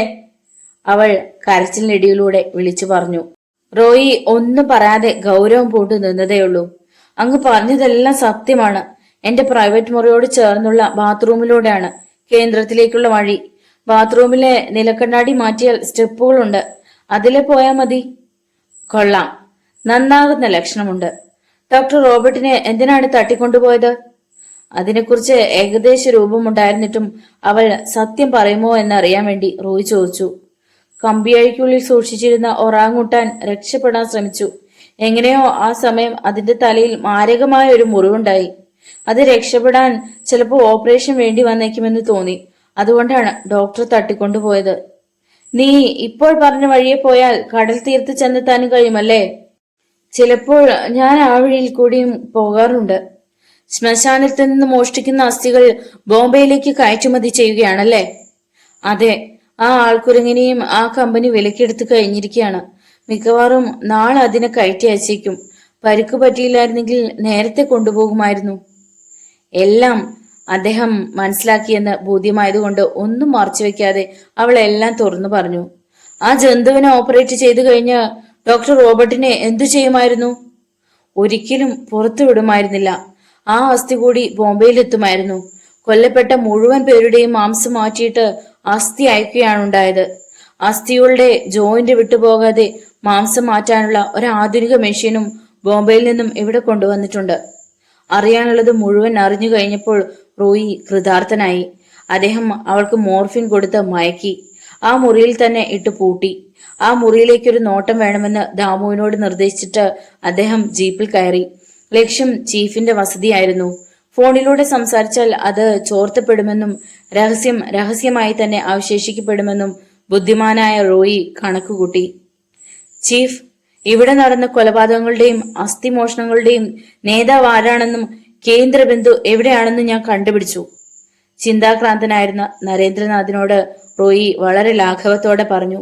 അവൾ കരച്ചിലിനിടയിലൂടെ വിളിച്ചു പറഞ്ഞു. റോയി ഒന്നും പറയാതെ ഗൗരവം പൂണ്ടു നിന്നതേയുള്ളൂ. അങ്ങ് പറഞ്ഞതെല്ലാം സത്യമാണ്. എന്റെ പ്രൈവറ്റ് മുറിയോട് ചേർന്നുള്ള ബാത്റൂമിലൂടെയാണ് കേന്ദ്രത്തിലേക്കുള്ള വഴി. ബാത്റൂമിലെ നിലക്കണ്ണാടി മാറ്റിയാൽ സ്റ്റെപ്പുകളുണ്ട്. അതിലെ പോയാൽ മതി. കൊള്ളാം, നന്നാകുന്ന ലക്ഷണമുണ്ട്. ഡോക്ടർ റോബർട്ടിനെ എന്തിനാണ് തട്ടിക്കൊണ്ടുപോയത്? അതിനെക്കുറിച്ച് ഏകദേശ രൂപമുണ്ടായിരുന്നിട്ടും അവൾ സത്യം പറയുമോ എന്നറിയാൻ വേണ്ടി റോയ് ചോദിച്ചു. കമ്പിയഴിക്കുള്ളിൽ സൂക്ഷിച്ചിരുന്ന ഒറാങ്ങുട്ടാൻ രക്ഷപ്പെടാൻ ശ്രമിച്ചു. എങ്ങനെയോ ആ സമയം അതിന്റെ തലയിൽ മാരകമായ ഒരു മുറിവുണ്ടായി. അത് രക്ഷപ്പെടാൻ ചിലപ്പോൾ ഓപ്പറേഷൻ വേണ്ടി വന്നേക്കുമെന്ന് തോന്നി. അതുകൊണ്ടാണ് ഡോക്ടർ തട്ടിക്കൊണ്ടുപോയത്. നീ ഇപ്പോൾ പറഞ്ഞ വഴിയെ പോയാൽ കടൽ തീർത്ത് ചെന്നെത്താനും കഴിയുമല്ലേ? ചിലപ്പോൾ ഞാൻ ആ വഴിയിൽ കൂടിയും പോകാറുണ്ട്. ശ്മശാനത്തിൽ നിന്ന് മോഷ്ടിക്കുന്ന അസ്ഥികൾ ബോംബെയിലേക്ക് കയറ്റുമതി ചെയ്യുകയാണല്ലേ? അതെ, ആ ആൾക്കുരങ്ങിനെയും ആ കമ്പനി വിലക്കെടുത്ത് കഴിഞ്ഞിരിക്കുകയാണ്. മിക്കവാറും നാളെ അതിനെ കയറ്റി അയച്ചേക്കും. പരിക്ക് പറ്റിയില്ലായിരുന്നെങ്കിൽ നേരത്തെ കൊണ്ടുപോകുമായിരുന്നു. എല്ലാം അദ്ദേഹം മനസ്സിലാക്കിയെന്ന് ബോധ്യമായതുകൊണ്ട് ഒന്നും മറച്ചുവെക്കാതെ അവൾ എല്ലാം തുറന്നു പറഞ്ഞു. ആ ജന്തുവിനെ ഓപ്പറേറ്റ് ചെയ്തു കഴിഞ്ഞ് ഡോക്ടർ റോബർട്ടിനെ എന്തു ചെയ്യുമായിരുന്നു? ഒരിക്കലും പുറത്തു വിടുമായിരുന്നില്ല. ആ അസ്ഥി കൂടി ബോംബെയിലെത്തുമായിരുന്നു. കൊല്ലപ്പെട്ട മുഴുവൻ പേരുടെയും മാംസം മാറ്റിയിട്ട് അസ്ഥി അയക്കുകയാണ് ഉണ്ടായത്. അസ്ഥികളുടെ ജോയിന്റ് വിട്ടുപോകാതെ മാംസം മാറ്റാനുള്ള ഒരു ആധുനിക മെഷീനും ബോംബെയിൽ നിന്നും ഇവിടെ കൊണ്ടുവന്നിട്ടുണ്ട്. അറിയാനുള്ളത് മുഴുവൻ അറിഞ്ഞു കഴിഞ്ഞപ്പോൾ റോയി കൃതാർത്ഥനായി. അദ്ദേഹം അവൾക്ക് മോർഫിൻ കൊടുത്ത് മയക്കി. ആ മുറിയിൽ തന്നെ ഇട്ട് പൂട്ടി. ആ മുറിയിലേക്കൊരു നോട്ടം വേണമെന്ന് ദാമുവിനോട് നിർദ്ദേശിച്ചിട്ട് അദ്ദേഹം ജീപ്പിൽ കയറി. ലക്ഷ്യം ചീഫിന്റെ വസതിയായിരുന്നു. ഫോണിലൂടെ സംസാരിച്ചാൽ അത് ചോർത്തപ്പെടുമെന്നും രഹസ്യമായി തന്നെ അവശേഷിക്കപ്പെടുമെന്നും ബുദ്ധിമാനായ റോയി കണക്കുകൂട്ടി. ചീഫ്, ഇവിടെ നടന്ന കൊലപാതകങ്ങളുടെയും അസ്ഥിമോഷണങ്ങളുടെയും നേതാവ് ആരാണെന്നും കേന്ദ്രബിന്ദു എവിടെയാണെന്നും ഞാൻ കണ്ടുപിടിച്ചു. ചിന്താക്രാന്തനായിരുന്ന നരേന്ദ്രനാഥിനോട് റോയി വളരെ ലാഘവത്തോടെ പറഞ്ഞു.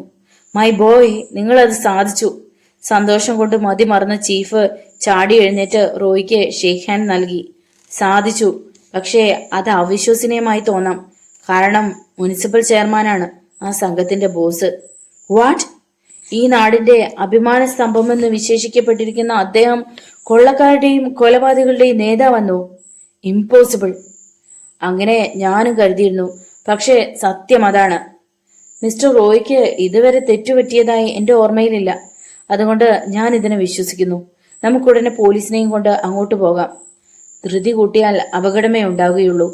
മൈ ബോയ്, നിങ്ങളത് സാധിച്ചു. സന്തോഷം കൊണ്ട് മതിമറന്ന ചീഫ് ചാടി എഴുന്നേറ്റ് റോയിക്ക് ഷേക്ക് ഹാൻഡ് നൽകി. സാധിച്ചു, പക്ഷേ അത് അവിശ്വസനീയമായി തോന്നാം. കാരണം മുനിസിപ്പൽ ചെയർമാനാണ് ആ സംഘത്തിന്റെ ബോസ്. വാട്ട്? ഈ നാടിന്റെ അഭിമാന സ്തംഭമെന്ന് വിശേഷിക്കപ്പെട്ടിരിക്കുന്ന അദ്ദേഹം കൊള്ളക്കാരുടെയും കൊലപാതകളുടെയും നേതാവെന്നോ? ഇമ്പോസിബിൾ. അങ്ങനെ ഞാനും കരുതിയിരുന്നു. പക്ഷേ സത്യം അതാണ്. മിസ്റ്റർ റോയ്ക്ക് ഇതുവരെ തെറ്റുപറ്റിയതായി എന്റെ ഓർമ്മയിലില്ല. അതുകൊണ്ട് ഞാൻ ഇതിനെ വിശ്വസിക്കുന്നു. നമുക്കുടനെ പോലീസിനെയും കൊണ്ട് അങ്ങോട്ട് പോകാം. ധൃതി കൂട്ടിയാൽ അപകടമേ ഉണ്ടാവുകയുള്ളൂ.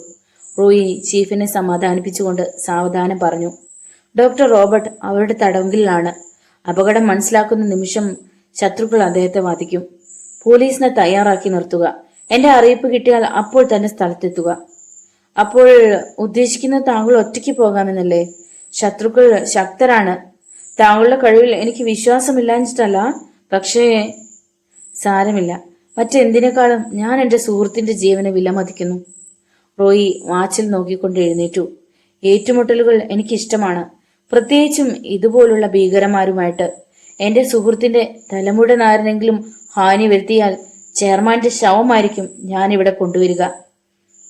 റോയി ചീഫിനെ സമാധാനിപ്പിച്ചുകൊണ്ട് സാവധാനം പറഞ്ഞു. ഡോക്ടർ റോബർട്ട് അവരുടെ തടങ്കലിലാണ്. അപകടം മനസ്സിലാക്കുന്ന നിമിഷം ശത്രുക്കൾ അദ്ദേഹത്തെ വധിക്കും. പോലീസിനെ തയ്യാറാക്കി നിർത്തുക. എന്റെ അറിയിപ്പ് കിട്ടിയാൽ അപ്പോൾ തന്നെ സ്ഥലത്തെത്തുക. അപ്പോൾ ഉദ്ദേശിക്കുന്നത് താങ്കൾ ഒറ്റയ്ക്ക് പോകാമെന്നല്ലേ? ശത്രുക്കൾ ശക്തരാണ്. താങ്കളുടെ കഴിവിൽ എനിക്ക് വിശ്വാസമില്ലാഞ്ഞിട്ടല്ല. പക്ഷേ സാരമില്ല. മറ്റെന്തിനേക്കാളും ഞാൻ എന്റെ സുഹൃത്തിന്റെ ജീവനെ വിലമതിക്കുന്നു. റോയി വാച്ചിൽ നോക്കിക്കൊണ്ട് എഴുന്നേറ്റു. ഏറ്റുമുട്ടലുകൾ എനിക്കിഷ്ടമാണ്, പ്രത്യേകിച്ചും ഇതുപോലുള്ള ഭീകരന്മാരുമായിട്ട്. എന്റെ സുഹൃത്തിന്റെ തലമുടനാരെങ്കിലും ഹാനി വരുത്തിയാൽ ചെയർമാന്റെ ശവമായിരിക്കും ഞാനിവിടെ കൊണ്ടുവരിക.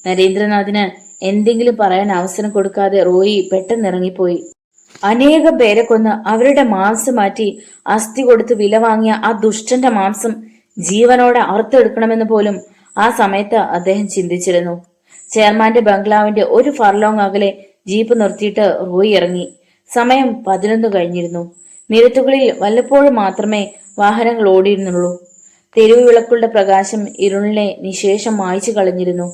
നരേന്ദ്രനാഥിന് എന്തെങ്കിലും പറയാൻ അവസരം കൊടുക്കാതെ റോയി പെട്ടെന്നിറങ്ങിപ്പോയി. അനേകം പേരെ കൊന്ന് അവരുടെ മാംസം മാറ്റി അസ്ഥി കൊടുത്ത് വില വാങ്ങിയ ആ ദുഷ്ടന്റെ മാംസം ജീവനോടെ അറുത്തെടുക്കണമെന്ന് പോലും ആ സമയത്ത് അദ്ദേഹം ചിന്തിച്ചിരുന്നു. ചെയർമാന്റെ ബംഗ്ലാവിന്റെ ഒരു ഫർലോങ് അകലെ ജീപ്പ് നിർത്തിയിട്ട് റോയി ഇറങ്ങി. സമയം 11 കഴിഞ്ഞിരുന്നു. നിരത്തുകളിൽ വല്ലപ്പോഴും മാത്രമേ വാഹനങ്ങൾ ഓടിയിരുന്നുള്ളൂ. തെരുവ് വിളക്കുകളുടെ പ്രകാശം ഇരുളിനെ നിശേഷം മായ്ച്ചു കളഞ്ഞിരുന്നു.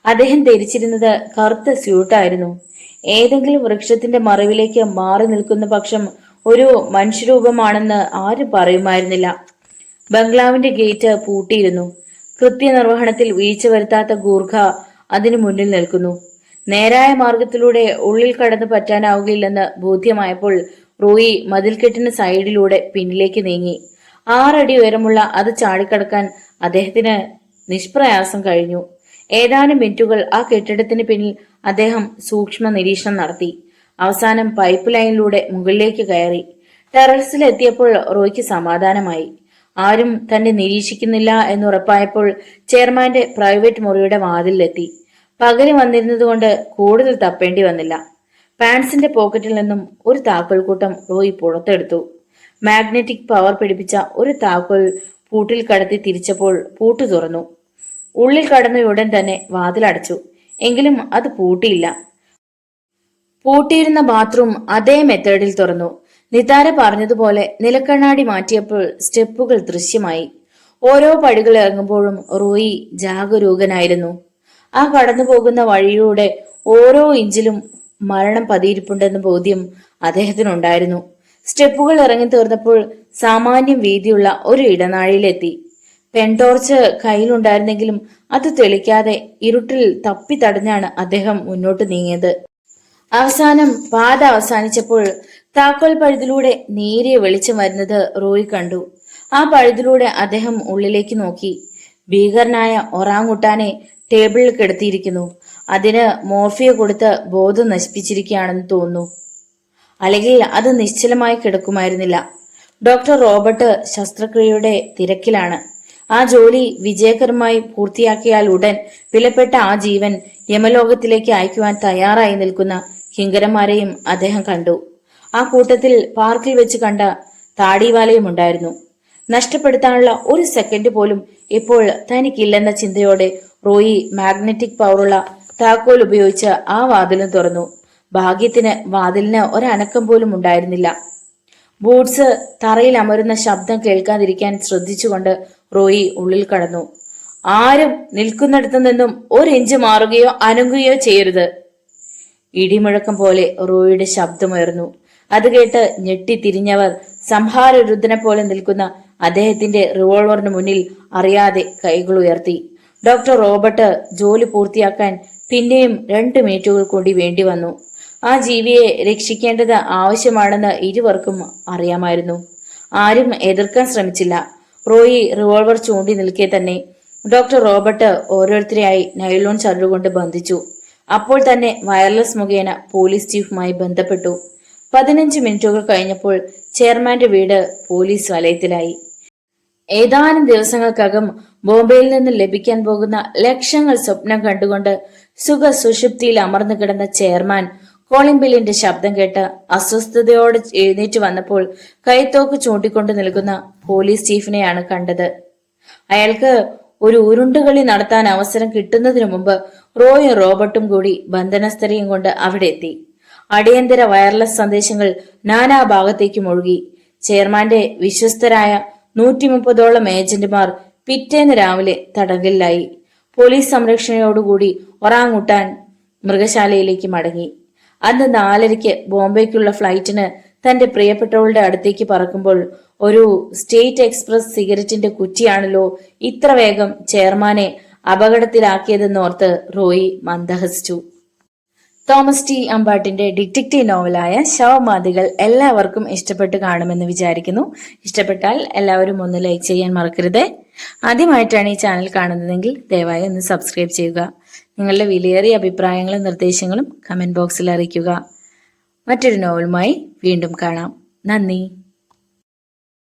അദ്ദേഹം ധരിച്ചിരുന്നത് കറുത്ത സ്യൂട്ടായിരുന്നു. ഏതെങ്കിലും വൃക്ഷത്തിന്റെ മറവിലേക്ക് മാറി നിൽക്കുന്ന പക്ഷം ഒരു മനുഷ്യരൂപമാണെന്ന് ആരും പറയുമായിരുന്നില്ല. ബംഗ്ലാവിന്റെ ഗേറ്റ് പൂട്ടിയിരുന്നു. കൃത്യനിർവഹണത്തിൽ വീഴ്ച വരുത്താത്ത ഗൂർഖ അതിനു മുന്നിൽ നിൽക്കുന്നു. നേരായ മാർഗത്തിലൂടെ ഉള്ളിൽ കടന്നു പറ്റാനാവുകയില്ലെന്ന് ബോധ്യമായപ്പോൾ റോയി മതിൽക്കെട്ടിന് സൈഡിലൂടെ പിന്നിലേക്ക് നീങ്ങി. 6 അടി ഉയരമുള്ള അത് ചാടിക്കടക്കാൻ അദ്ദേഹത്തിന് നിഷ്പ്രയാസം കഴിഞ്ഞു. ഏതാനും മിനിറ്റുകൾ ആ കെട്ടിടത്തിന് പിന്നിൽ അദ്ദേഹം സൂക്ഷ്മ നിരീക്ഷണം നടത്തി. അവസാനം പൈപ്പ് ലൈനിലൂടെ മുകളിലേക്ക് കയറി. ടെറസിലെത്തിയപ്പോൾ റോയ്ക്ക് സമാധാനമായി. ആരും തന്നെ നിരീക്ഷിക്കുന്നില്ല എന്നുറപ്പായപ്പോൾ ചെയർമാന്റെ പ്രൈവറ്റ് മുറിയുടെ വാതിലിലെത്തി. പകല് വന്നിരുന്നതുകൊണ്ട് കൂടുതൽ തപ്പേണ്ടി വന്നില്ല. പാൻസിന്റെ പോക്കറ്റിൽ നിന്നും ഒരു താക്കോൽക്കൂട്ടം റോയ് പുറത്തെടുത്തു. മാഗ്നറ്റിക് പവർ പിടിപ്പിച്ച ഒരു താക്കോൽ പൂട്ടിൽ കടത്തി തിരിച്ചപ്പോൾ പൂട്ട് തുറന്നു. ഉള്ളിൽ കടന്നയുടൻ തന്നെ വാതിലടച്ചു. എങ്കിലും അത് പൂട്ടിയില്ല. പൂട്ടിയിരുന്ന ബാത്റൂം അതേ മെത്തേഡിൽ തുറന്നു. നിതാര പറഞ്ഞതുപോലെ നിലക്കണ്ണാടി മാറ്റിയപ്പോൾ സ്റ്റെപ്പുകൾ ദൃശ്യമായി. ഓരോ പടികൾ ഇറങ്ങുമ്പോഴും റോയി ജാഗരൂകനായിരുന്നു. ആ കടന്നു പോകുന്ന വഴിയിലൂടെ ഓരോ ഇഞ്ചിലും മരണം പതിയിരിപ്പുണ്ടെന്ന ബോധ്യം അദ്ദേഹത്തിനുണ്ടായിരുന്നു. സ്റ്റെപ്പുകൾ ഇറങ്ങി തീർന്നപ്പോൾ സാമാന്യം വീതിയുള്ള ഒരു ഇടനാഴിയിലെത്തി. പെൺടോർച്ച് കയ്യിലുണ്ടായിരുന്നെങ്കിലും അത് തെളിക്കാതെ ഇരുട്ടിൽ തപ്പി തടഞ്ഞാണ് അദ്ദേഹം മുന്നോട്ട് നീങ്ങിയത്. അവസാനം പാത അവസാനിച്ചപ്പോൾ താക്കോൽ പഴുതിലൂടെ നേരിയ വെളിച്ചം വരുന്നത് റോയ് കണ്ടു. ആ പഴുതിലൂടെ അദ്ദേഹം ഉള്ളിലേക്ക് നോക്കി. ഭീകരനായ ഒറാങ്ങുട്ടാനെ ടേബിളിൽ കിടത്തിയിരിക്കുന്നു. അതിന് മോർഫിയ കൊടുത്ത് ബോധം നശിപ്പിച്ചിരിക്കുകയാണെന്ന് തോന്നുന്നു. അല്ലെങ്കിൽ അത് നിശ്ചലമായി കിടക്കുമായിരുന്നില്ല. ഡോക്ടർ റോബർട്ട് ശസ്ത്രക്രിയയുടെ തിരക്കിലാണ്. ആ ജോലി വിജയകരമായി പൂർത്തിയാക്കിയാൽ ഉടൻ വിലപ്പെട്ട ആ ജീവൻ യമലോകത്തിലേക്ക് അയക്കുവാൻ തയ്യാറായി നിൽക്കുന്ന കിങ്കരന്മാരെയും അദ്ദേഹം കണ്ടു. ആ കൂട്ടത്തിൽ പാർക്കിൽ വെച്ച് കണ്ട താടിവാലയും ഉണ്ടായിരുന്നു. നഷ്ടപ്പെടുത്താനുള്ള ഒരു സെക്കൻഡ് പോലും ഇപ്പോൾ തനിക്കില്ലെന്ന ചിന്തയോടെ റോയി മാഗ്നറ്റിക് പവറുള്ള താക്കോൽ ഉപയോഗിച്ച് ആ വാതിലും തുറന്നു. ഭാഗ്യത്തിന് വാതിലിന് ഒരനക്കം പോലും ഉണ്ടായിരുന്നില്ല. ബൂട്ട്സ് തറയിൽ അമരുന്ന ശബ്ദം കേൾക്കാതിരിക്കാൻ ശ്രദ്ധിച്ചുകൊണ്ട് റോയി ഉള്ളിൽ കടന്നു. ആരും നിൽക്കുന്നിടത്തു നിന്നും 1 ഇഞ്ച് മാറുകയോ അനങ്ങുകയോ ചെയ്യരുത്. ഇടിമുഴക്കം പോലെ റോയിയുടെ ശബ്ദമുയർന്നു. അത് കേട്ട് ഞെട്ടിത്തിരിഞ്ഞവർ സംഹാരരുദ്രനെ പോലെ നിൽക്കുന്ന അദ്ദേഹത്തിന്റെ റിവോൾവറിന് മുന്നിൽ അറിയാതെ കൈകൾ ഉയർത്തി. ഡോക്ടർ റോബർട്ട് ജോലി പൂർത്തിയാക്കാൻ പിന്നെയും 2 മിനിറ്റുകൾ കൂടി വേണ്ടി വന്നു. ആ ജീവിയെ രക്ഷിക്കേണ്ടത് ആവശ്യമാണെന്ന് ഇരുവർക്കും അറിയാമായിരുന്നു. ആരും എതിർക്കാൻ ശ്രമിച്ചില്ല. റോയി റിവോൾവർ ചൂണ്ടി നിൽക്കെ തന്നെ ഡോക്ടർ റോബർട്ട് ഓരോരുത്തരെയായി നൈലോൺ ചരടുകൊണ്ട് ബന്ധിച്ചു. അപ്പോൾ തന്നെ വയർലെസ് മുഖേന പോലീസ് ചീഫുമായി ബന്ധപ്പെട്ടു. 15 മിനിറ്റുകൾ കഴിഞ്ഞപ്പോൾ ചെയർമാന്റെ വീട് പോലീസ് വലയത്തിലായി. ഏതാനും ദിവസങ്ങൾക്കകം ബോംബെയിൽ നിന്ന് ലഭിക്കാൻ പോകുന്ന ലക്ഷങ്ങൾ സ്വപ്നം കണ്ടുകൊണ്ട് സുഷുപ്തിയിൽ അമർന്നു കിടന്ന ചെയർമാൻ കോളിംഗ് ബെല്ലിന്റെ ശബ്ദം കേട്ട് അസ്വസ്ഥതയോടെ എഴുന്നേറ്റ് വന്നപ്പോൾ കൈത്തോക്ക് ചൂണ്ടിക്കൊണ്ട് നിൽക്കുന്ന പോലീസ് ചീഫിനെയാണ് കണ്ടത്. അയാൾക്ക് ഒരു ഉരുണ്ടുകളി നടത്താൻ അവസരം കിട്ടുന്നതിനു മുമ്പ് റോയും റോബർട്ടും കൂടി ബന്ധനസ്ഥരെയും കൊണ്ട് അവിടെ എത്തി. അടിയന്തര വയർലെസ് സന്ദേശങ്ങൾ നാനാഭാഗത്തേക്കും ഒഴുകി. ചെയർമാന്റെ വിശ്വസ്തരായ 130ഓളം ഏജന്റുമാർ പിറ്റേന്ന് രാവിലെ തടങ്കലിലായി. പോലീസ് സംരക്ഷണയോടുകൂടി ഒറാങ്ങുട്ടാൻ മൃഗശാലയിലേക്ക് മടങ്ങി. അന്ന് 4:30 ബോംബെക്കുള്ള ഫ്ലൈറ്റിന് തന്റെ പ്രിയപ്പെട്ടവളുടെ അടുത്തേക്ക് പറക്കുമ്പോൾ ഒരു സ്റ്റേറ്റ് എക്സ്പ്രസ് സിഗരറ്റിന്റെ കുറ്റിയാണല്ലോ ഇത്ര വേഗം ചെയർമാനെ അപകടത്തിലാക്കിയതെന്നോർത്ത് റോയി മന്ദഹസിച്ചു. തോമസ് ടി അമ്പാട്ടിന്റെ ഡിറ്റക്റ്റീവ് നോവലായ ശവമാദികൾ എല്ലാവർക്കും ഇഷ്ടപ്പെട്ട് കാണുമെന്ന് വിചാരിക്കുന്നു. ഇഷ്ടപ്പെട്ടാൽ എല്ലാവരും ഒന്ന് ലൈക്ക് ചെയ്യാൻ മറക്കരുത്. ആദ്യമായിട്ടാണ് ഈ ചാനൽ കാണുന്നതെങ്കിൽ ദയവായി ഒന്ന് സബ്സ്ക്രൈബ് ചെയ്യുക. നിങ്ങളുടെ വിലയേറിയ അഭിപ്രായങ്ങളും നിർദ്ദേശങ്ങളും കമന്റ് ബോക്സിൽ അറിയിക്കുക. മറ്റൊരു നോവലുമായി വീണ്ടും കാണാം. നന്ദി.